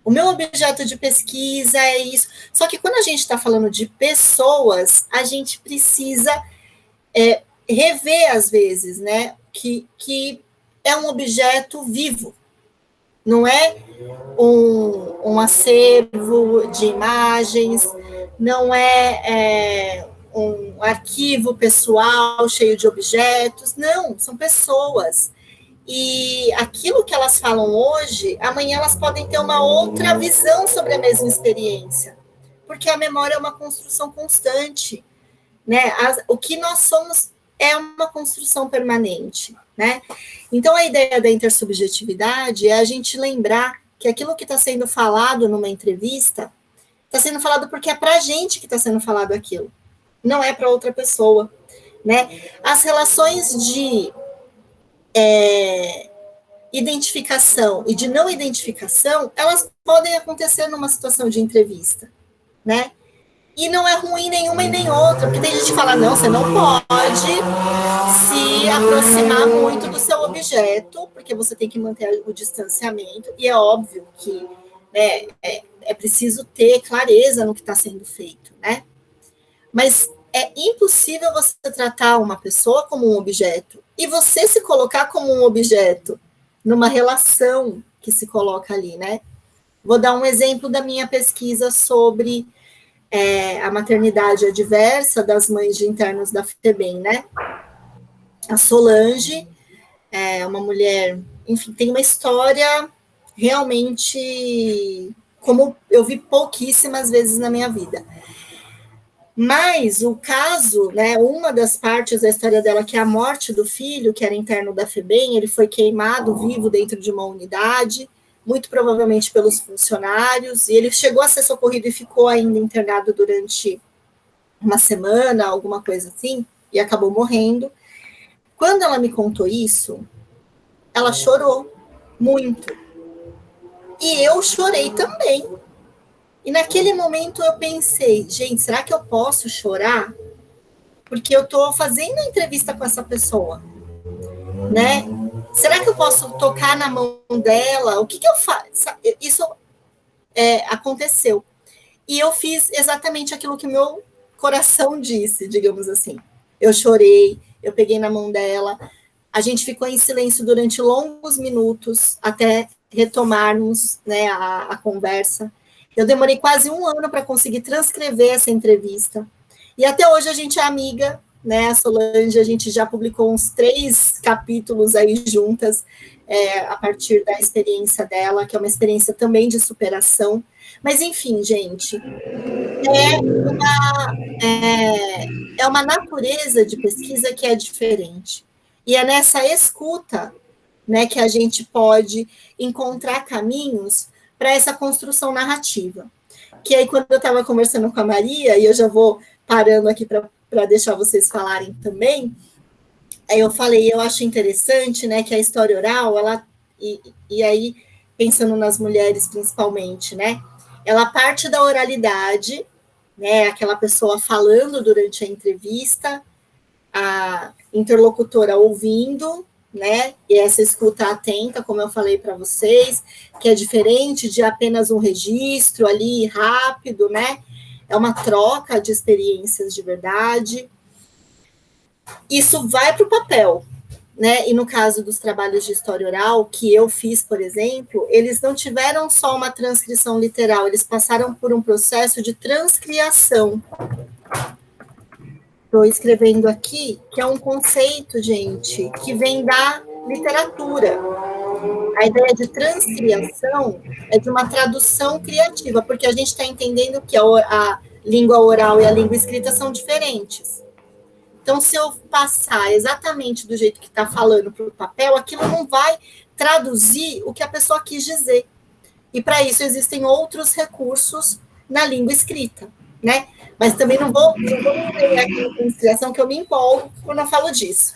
O meu objeto de pesquisa é isso. Só que quando a gente está falando de pessoas, a gente precisa rever, às vezes, né? Que é um objeto vivo. Não é um acervo de imagens, não é um arquivo pessoal cheio de objetos. Não, são pessoas. E aquilo que elas falam hoje, amanhã elas podem ter uma outra visão sobre a mesma experiência, porque a memória é uma construção constante, né? O que nós somos é uma construção permanente, né? Então, a ideia da intersubjetividade é a gente lembrar que aquilo que está sendo falado numa entrevista está sendo falado porque é para a gente que está sendo falado aquilo, não é para outra pessoa, né? As relações de identificação e de não identificação, elas podem acontecer numa situação de entrevista, né? E não é ruim nenhuma e nem outra, porque tem gente que fala, não, você não pode se aproximar muito do seu objeto, porque você tem que manter o distanciamento, e é óbvio que, né, é preciso ter clareza no que está sendo feito, né? Mas é impossível você tratar uma pessoa como um objeto e você se colocar como um objeto numa relação que se coloca ali, né? Vou dar um exemplo da minha pesquisa sobre a maternidade adversa das mães de internos da FEBEM, né? A Solange é uma mulher, enfim, tem uma história realmente como eu vi pouquíssimas vezes na minha vida. Mas o caso, né, uma das partes da história dela, que é a morte do filho, que era interno da FEBEM, ele foi queimado vivo dentro de uma unidade, muito provavelmente pelos funcionários, e ele chegou a ser socorrido e ficou ainda internado durante uma semana, alguma coisa assim, e acabou morrendo. Quando ela me contou isso, ela chorou muito. E eu chorei também. E naquele momento eu pensei, gente, será que eu posso chorar? Porque eu estou fazendo a entrevista com essa pessoa, né? Será que eu posso tocar na mão dela? O que eu faço? Isso aconteceu. E eu fiz exatamente aquilo que meu coração disse, digamos assim. Eu chorei, eu peguei na mão dela, a gente ficou em silêncio durante longos minutos até retomarmos, né, a conversa. Eu demorei quase 1 ano para conseguir transcrever essa entrevista. E até hoje a gente é amiga, né? A Solange, a gente já publicou uns 3 capítulos aí juntas, a partir da experiência dela, que é uma experiência também de superação. Mas, enfim, gente, é uma natureza de pesquisa que é diferente. E é nessa escuta, né, que a gente pode encontrar caminhos para essa construção narrativa. Que aí, quando eu estava conversando com a Maria, e eu já vou parando aqui para deixar vocês falarem também, aí eu falei, eu acho interessante, né, que a história oral, ela, e aí, pensando nas mulheres principalmente, né, ela parte da oralidade, né, aquela pessoa falando durante a entrevista, a interlocutora ouvindo, né, e essa escuta atenta, como eu falei para vocês, que é diferente de apenas um registro ali rápido, né, é uma troca de experiências de verdade. Isso vai para o papel, né, e no caso dos trabalhos de história oral, que eu fiz, por exemplo, eles não tiveram só uma transcrição literal, eles passaram por um processo de transcriação. Estou escrevendo aqui, que é um conceito, gente, que vem da literatura. A ideia de transcriação é de uma tradução criativa, porque a gente está entendendo que a língua oral e a língua escrita são diferentes. Então, se eu passar exatamente do jeito que está falando para o papel, aquilo não vai traduzir o que a pessoa quis dizer. E, para isso, existem outros recursos na língua escrita, né? Mas também não vou entender aqui na transcriação, que eu me empolgo quando eu falo disso.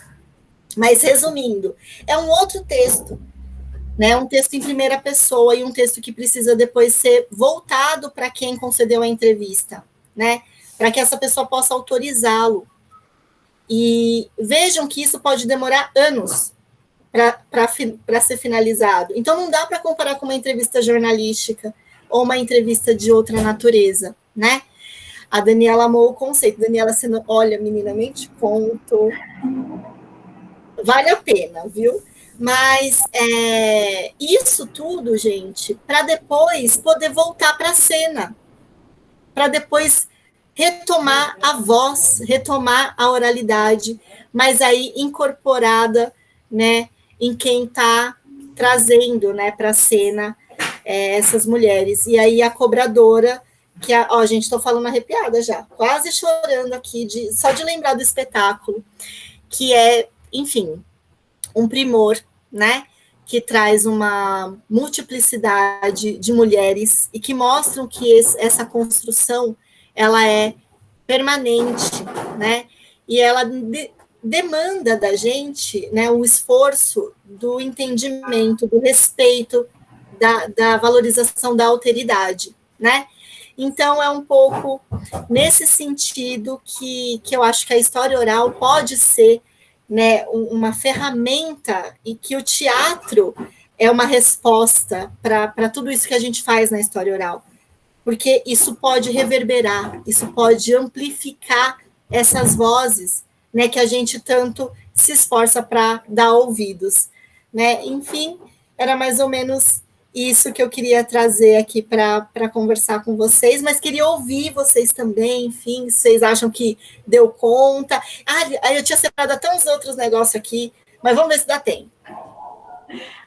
Mas, resumindo, é um outro texto. né? Um texto em primeira pessoa e um texto que precisa depois ser voltado para quem concedeu a entrevista, né? Para que essa pessoa possa autorizá-lo. E vejam que isso pode demorar anos para ser finalizado. Então, não dá para comparar com uma entrevista jornalística ou uma entrevista de outra natureza, né? A Daniela amou o conceito. Daniela, você não... Olha, menina, nem te conto. Vale a pena, viu? Mas isso tudo, gente, para depois poder voltar para a cena, para depois retomar a voz, retomar a oralidade, mas aí incorporada, né, em quem está trazendo, né, para a cena essas mulheres. E aí a cobradora, que gente, estou falando arrepiada já, quase chorando aqui, só de lembrar do espetáculo, que é, enfim, um primor, né, que traz uma multiplicidade de mulheres e que mostram que essa construção ela é permanente, né? E ela demanda da gente, né, o esforço do entendimento, do respeito, da valorização da alteridade, né? Então, é um pouco nesse sentido que eu acho que a história oral pode ser, né, uma ferramenta e que o teatro é uma resposta para tudo isso que a gente faz na história oral. Porque isso pode reverberar, isso pode amplificar essas vozes, né, que a gente tanto se esforça para dar ouvidos, né? Enfim, era mais ou menos isso que eu queria trazer aqui para conversar com vocês, mas queria ouvir vocês também, enfim, vocês acham que deu conta? Eu tinha separado até uns outros negócios aqui, mas vamos ver se dá tempo.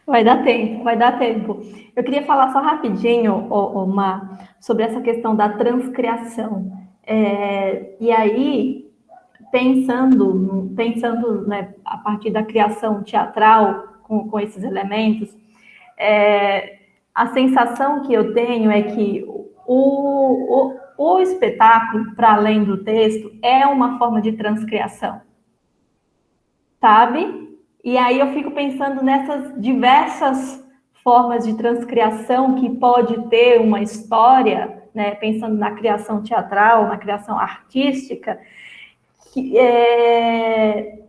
Vai dar tempo, vai dar tempo. Eu queria falar só rapidinho, Má, sobre essa questão da transcriação. E aí, pensando, né, a partir da criação teatral com esses elementos, a sensação que eu tenho é que o espetáculo, para além do texto, é uma forma de transcriação, sabe? E aí eu fico pensando nessas diversas formas de transcriação que pode ter uma história, né? Pensando na criação teatral, na criação artística, que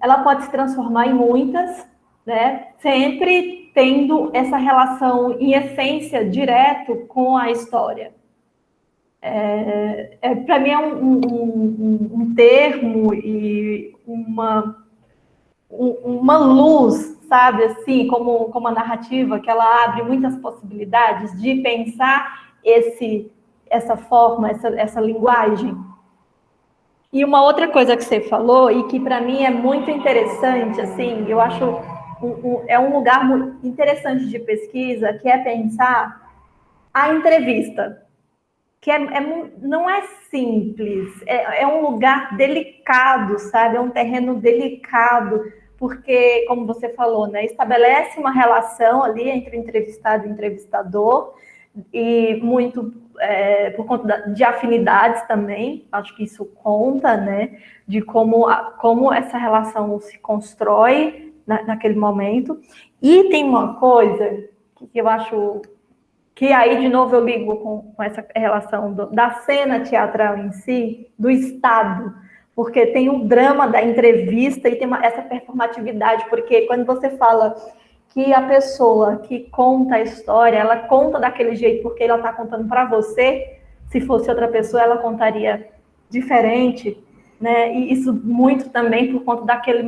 ela pode se transformar em muitas, né? Sempre tendo essa relação em essência direto com a história. Para mim é um termo e uma luz, sabe, assim, como a narrativa, que ela abre muitas possibilidades de pensar essa forma, essa linguagem. E uma outra coisa que você falou, e que para mim é muito interessante, assim, eu acho é um lugar muito interessante de pesquisa, que é pensar a entrevista, que não é simples, é um lugar delicado, sabe? É um terreno delicado, porque, como você falou, né, estabelece uma relação ali entre o entrevistado e o entrevistador, e muito por conta de afinidades também, acho que isso conta, né, de como essa relação se constrói naquele momento. E tem uma coisa que eu acho que aí, de novo, eu ligo com essa relação da cena teatral em si, do Estado, porque tem o drama da entrevista e tem essa performatividade, porque quando você fala que a pessoa que conta a história, ela conta daquele jeito porque ela está contando para você, se fosse outra pessoa, ela contaria diferente, né? E isso muito também por conta daquele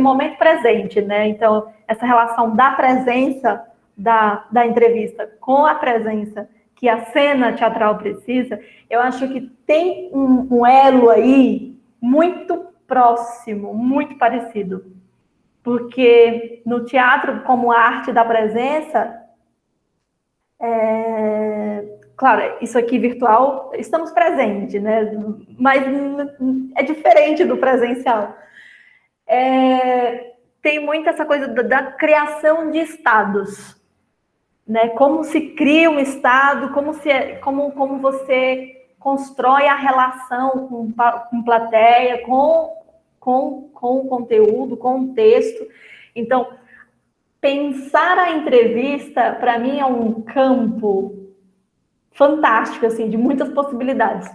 momento presente, né? Então, essa relação da presença da entrevista com a presença que a cena teatral precisa, eu acho que tem um elo aí muito próximo, muito parecido. Porque no teatro, como arte da presença, claro, isso aqui virtual, estamos presentes, né? Mas é diferente do presencial. Tem muito essa coisa da criação de estados, né? Como se cria um estado, como você constrói a relação com plateia, com o conteúdo, com o texto. Então, pensar a entrevista, para mim, é um campo fantástico, assim, de muitas possibilidades.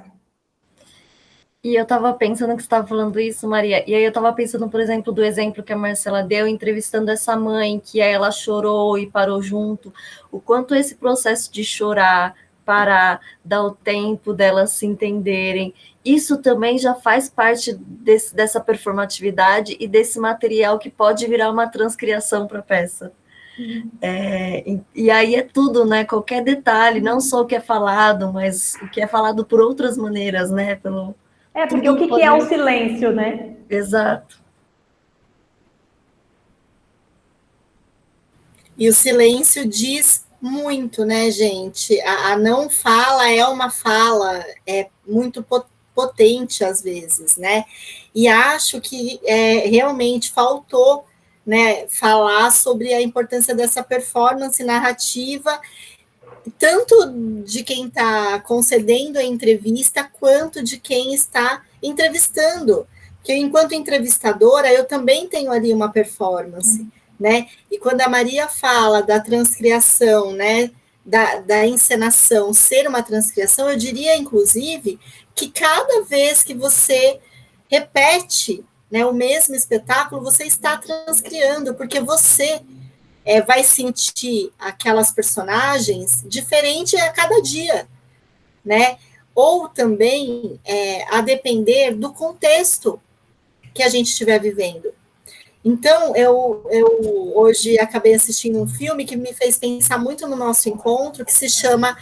E eu estava pensando que você estava falando isso, Maria, e aí eu estava pensando, por exemplo, do exemplo que a Marcela deu, entrevistando essa mãe, que aí ela chorou e parou junto, o quanto esse processo de chorar, parar, dar o tempo delas se entenderem, isso também já faz parte dessa performatividade e desse material que pode virar uma transcriação para a peça. E aí é tudo, né? Qualquer detalhe, não só o que é falado, mas o que é falado por outras maneiras, né? Porque o que é o silêncio, né? Exato. E o silêncio diz muito, né, gente? A não fala é uma fala, é muito potente às vezes, né? E acho que realmente faltou, né, falar sobre a importância dessa performance narrativa, tanto de quem está concedendo a entrevista, quanto de quem está entrevistando. Porque enquanto entrevistadora, eu também tenho ali uma performance, né? E quando a Maria fala da transcriação, né, da encenação ser uma transcriação, eu diria, inclusive, que cada vez que você repete, né, o mesmo espetáculo, você está transcriando, porque você vai sentir aquelas personagens diferente a cada dia, né? Ou também a depender do contexto que a gente estiver vivendo. Então, eu hoje acabei assistindo um filme que me fez pensar muito no nosso encontro, que se chama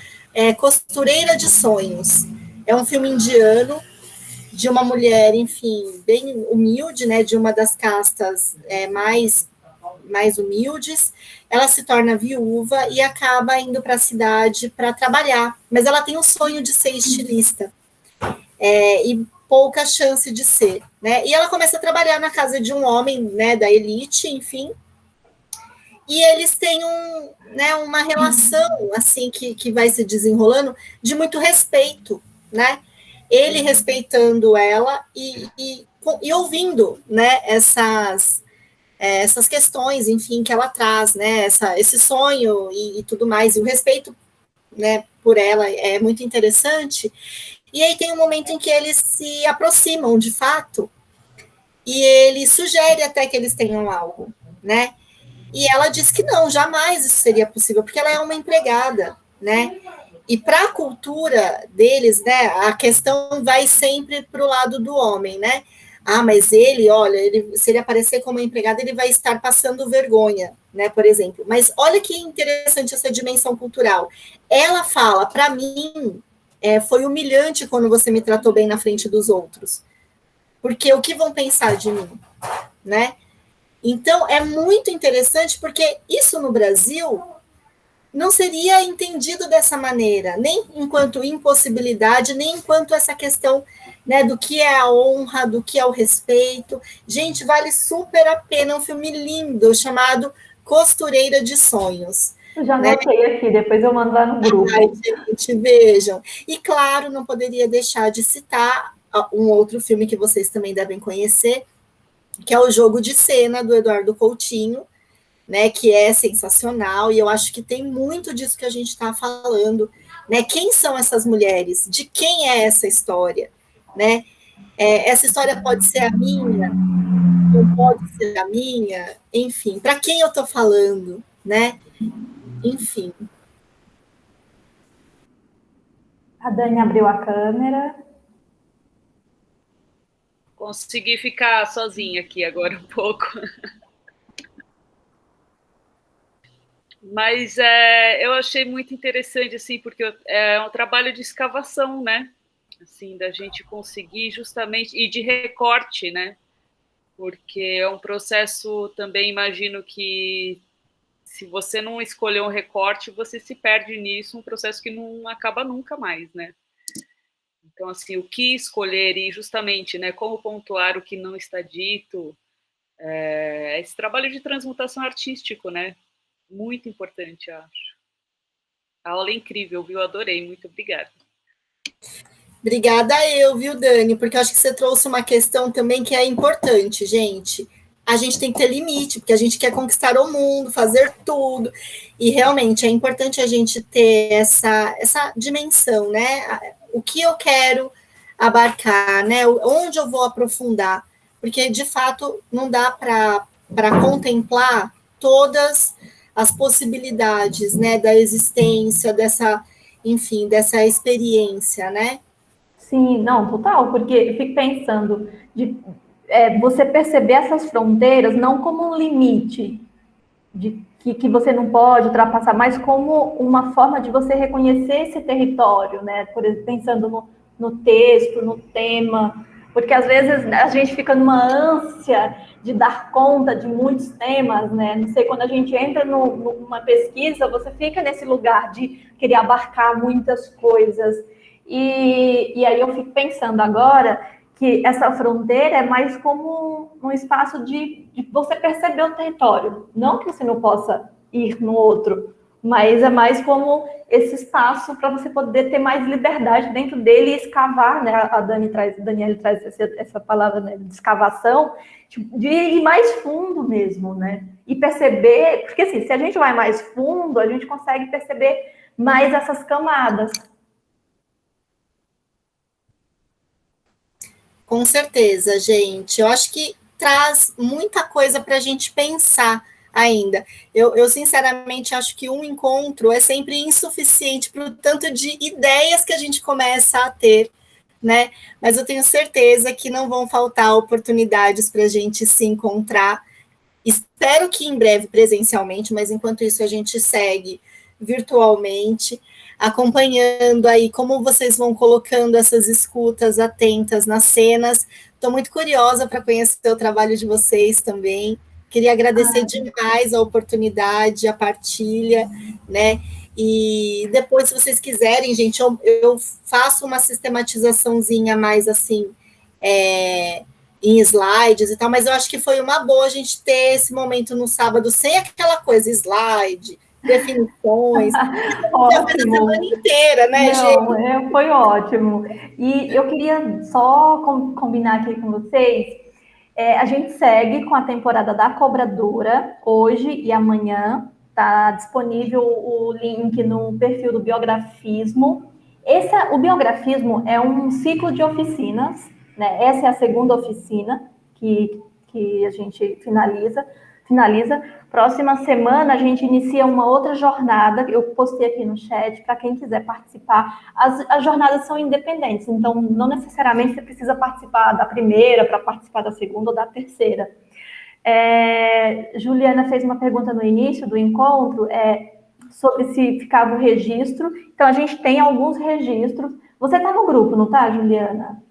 Costureira de Sonhos. É um filme indiano, de uma mulher, enfim, bem humilde, né, de uma das castas mais humildes. Ela se torna viúva e acaba indo para a cidade para trabalhar, mas ela tem o sonho de ser estilista, e pouca chance de ser, né? E ela começa a trabalhar na casa de um homem, né, da elite, enfim, e eles têm uma relação, assim, que vai se desenrolando, de muito respeito, né? Ele respeitando ela e ouvindo, né, essas questões, enfim, que ela traz, né, esse sonho e tudo mais, e o respeito, né, por ela é muito interessante. E aí tem um momento em que eles se aproximam, de fato, e ele sugere até que eles tenham algo, né, e ela diz que não, jamais isso seria possível, porque ela é uma empregada, né, e para a cultura deles, né, a questão vai sempre para o lado do homem, né, mas se ele aparecer como empregado, ele vai estar passando vergonha, né, por exemplo. Mas olha que interessante essa dimensão cultural. Ela fala, para mim, foi humilhante quando você me tratou bem na frente dos outros. Porque o que vão pensar de mim, né? Então, é muito interessante, porque isso no Brasil não seria entendido dessa maneira, nem enquanto impossibilidade, nem enquanto essa questão, né, do que é a honra, do que é o respeito. Gente, vale super a pena, um filme lindo, chamado Costureira de Sonhos. Eu já anotei aqui, depois eu mando lá no grupo. Gente, vejam. E, claro, não poderia deixar de citar um outro filme que vocês também devem conhecer, que é O Jogo de Cena, do Eduardo Coutinho, né, que é sensacional, e eu acho que tem muito disso que a gente está falando, né? Quem são essas mulheres? De quem é essa história? Né? Essa história pode ser a minha, não pode ser a minha, enfim, para quem eu estou falando, né? Enfim. A Dani abriu a câmera. Consegui ficar sozinha aqui agora um pouco. Mas eu achei muito interessante, assim, porque é um trabalho de escavação, né? Assim, da gente conseguir justamente, e de recorte, né? Porque é um processo também, imagino que se você não escolher um recorte, você se perde nisso, um processo que não acaba nunca mais, né? Então, assim, o que escolher e justamente, né, como pontuar o que não está dito, esse trabalho de transmutação artístico, né? Muito importante, acho. A aula é incrível, viu? Adorei, muito obrigada. Obrigada viu, Dani? Porque eu acho que você trouxe uma questão também que é importante, gente. a gente tem que ter limite, porque a gente quer conquistar o mundo, fazer tudo, e realmente é importante a gente ter essa dimensão, né? O que eu quero abarcar, né? Onde eu vou aprofundar, porque de fato não dá para contemplar todas as possibilidades, né, da existência, enfim, dessa experiência, né? Sim, não, total, porque eu fico pensando de você perceber essas fronteiras não como um limite que você não pode ultrapassar, mas como uma forma de você reconhecer esse território, né? Por exemplo, pensando no texto, no tema, porque às vezes a gente fica numa ânsia de dar conta de muitos temas, né? Não sei, quando a gente entra numa pesquisa, você fica nesse lugar de querer abarcar muitas coisas. E aí eu fico pensando agora que essa fronteira é mais como um espaço de você perceber o território. Não que você não possa ir no outro, mas é mais como esse espaço para você poder ter mais liberdade dentro dele e escavar, né? A Daniela traz essa palavra, né, de escavação, de ir mais fundo mesmo, né? E perceber, porque assim, se a gente vai mais fundo, a gente consegue perceber mais essas camadas. Com certeza, gente. Eu acho que traz muita coisa para a gente pensar ainda. Eu, sinceramente, acho que um encontro é sempre insuficiente para o tanto de ideias que a gente começa a ter, né? Mas eu tenho certeza que não vão faltar oportunidades para a gente se encontrar. Espero que em breve presencialmente, mas enquanto isso a gente segue virtualmente, acompanhando aí como vocês vão colocando essas escutas atentas nas cenas. Estou muito curiosa para conhecer o trabalho de vocês também. Queria agradecer demais a oportunidade, a partilha, né? E depois, se vocês quiserem, gente, eu faço uma sistematizaçãozinha mais assim, em slides e tal, mas eu acho que foi uma boa a gente ter esse momento no sábado, sem aquela coisa, slide, definições, a semana inteira, né, Não, gente? foi ótimo. E eu queria só combinar aqui com vocês, a gente segue com a temporada da Cobradora, hoje e amanhã, está disponível o link no perfil do Biografismo. O Biografismo é um ciclo de oficinas, né? Essa é a segunda oficina que a gente finaliza. Próxima semana a gente inicia uma outra jornada, eu postei aqui no chat, para quem quiser participar. As jornadas são independentes, então não necessariamente você precisa participar da primeira para participar da segunda ou da terceira. Juliana fez uma pergunta no início do encontro, sobre se ficava o registro. Então, a gente tem alguns registros. Você está no grupo, não está, Juliana?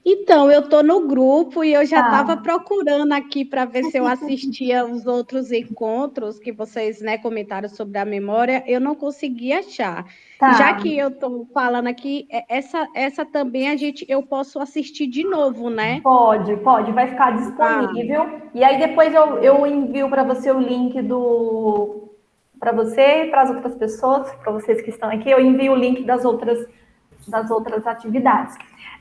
Então, eu estou no grupo e eu já estava procurando aqui para ver se eu assistia os outros encontros que vocês, né, comentaram sobre a memória. Eu não consegui achar. Tá. Já que eu estou falando aqui, essa também eu posso assistir de novo, né? Pode, vai ficar disponível. E aí depois eu envio para você o link para você e para as outras pessoas, para vocês que estão aqui, eu envio o link das outras atividades.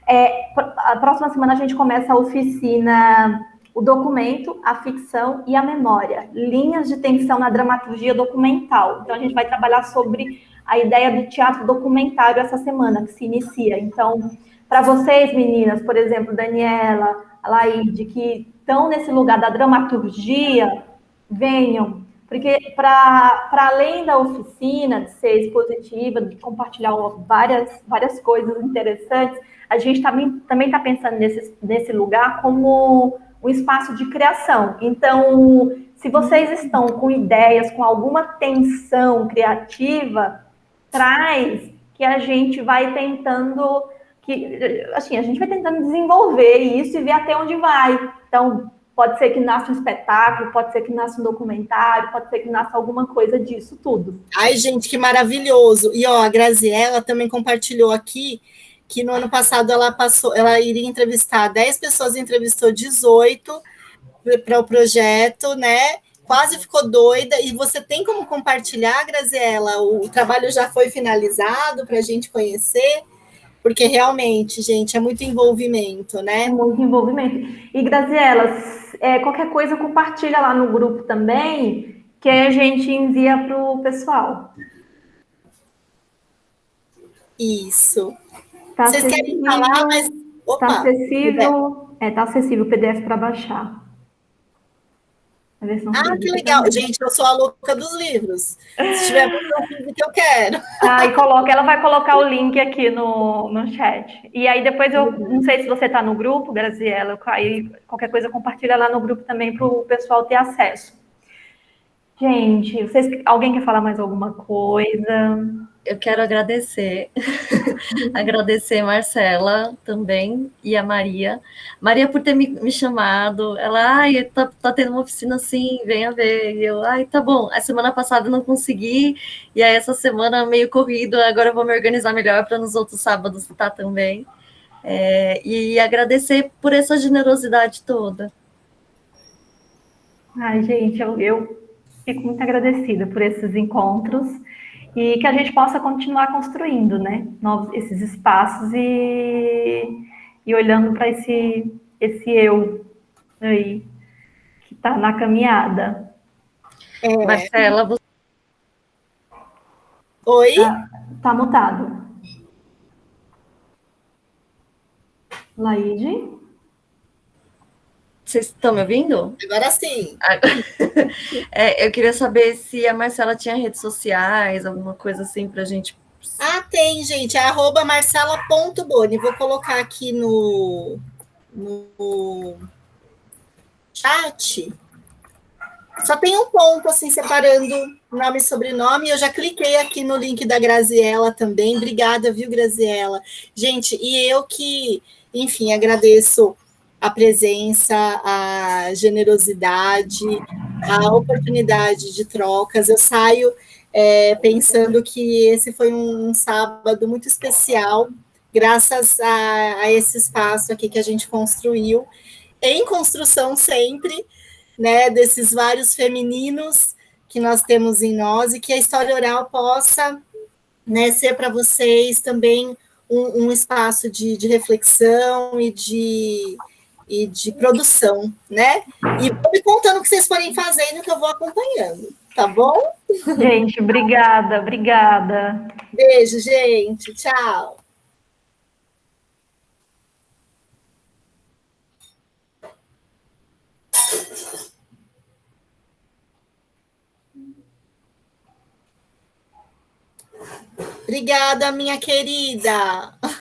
A próxima semana a gente começa a oficina, o documento, a ficção e a memória, linhas de tensão na dramaturgia documental. Então a gente vai trabalhar sobre a ideia do teatro documentário essa semana, que se inicia. Então, para vocês, meninas, por exemplo, Daniela, a Laide, que estão nesse lugar da dramaturgia, venham, porque para além da oficina, de ser expositiva, de compartilhar várias coisas interessantes, a gente também está pensando nesse lugar como um espaço de criação. Então, se vocês estão com ideias, com alguma tensão criativa, traz que a gente vai tentando desenvolver isso e ver até onde vai. Então, pode ser que nasça um espetáculo, pode ser que nasça um documentário, pode ser que nasça alguma coisa disso tudo. Ai, gente, que maravilhoso. E, a Graziella também compartilhou aqui que no ano passado ela iria entrevistar 10 pessoas, entrevistou 18 para o projeto, né? Quase ficou doida. E você tem como compartilhar, Graziella? O trabalho já foi finalizado para a gente conhecer? porque realmente, gente, é muito envolvimento, É né? muito envolvimento. E, Graziela, qualquer coisa compartilha lá no grupo também, que aí a gente envia para o pessoal. Isso. Tá Vocês querem falar, mas... acessível, tá Opa, acessível, tá acessível o PDF para baixar. A versão que física legal. também. Gente, eu sou a louca dos livros. Se tiver versão física, eu quero. Ela vai colocar o link aqui no chat. E aí depois eu não sei se você está no grupo, Graziela, aí qualquer coisa compartilha lá no grupo também para o pessoal ter acesso. Gente, alguém quer falar mais alguma coisa? Eu quero agradecer, agradecer a Marcela também e a Maria. Maria por ter me chamado. Ela, tá tendo uma oficina assim, venha ver. E eu, tá bom. A semana passada eu não consegui, e aí essa semana meio corrido, agora eu vou me organizar melhor para nos outros sábados estar também. E agradecer por essa generosidade toda. Ai, gente, eu fico muito agradecida por esses encontros e que a gente possa continuar construindo, né, esses espaços e olhando para esse eu aí que está na caminhada. Marcela, você... Oi? Tá mutado. Laide? Vocês estão me ouvindo? Agora sim. Eu queria saber se a Marcela tinha redes sociais, alguma coisa assim para a gente. Tem, gente. É @marcela.boni. Vou colocar aqui no chat. Só tem um ponto, assim, separando nome e sobrenome. Eu já cliquei aqui no link da Graziella também. Obrigada, viu, Graziella? Gente, e eu que, enfim, agradeço a presença, a generosidade, a oportunidade de trocas. Eu saio pensando que esse foi um sábado muito especial, graças a esse espaço aqui que a gente construiu, em construção sempre, né, desses vários femininos que nós temos em nós, e que a história oral possa, né, ser para vocês também um espaço de reflexão e de produção, né? E vou me contando o que vocês forem fazendo, que eu vou acompanhando, tá bom? Gente, obrigada. Beijo, gente. Tchau. Obrigada, minha querida.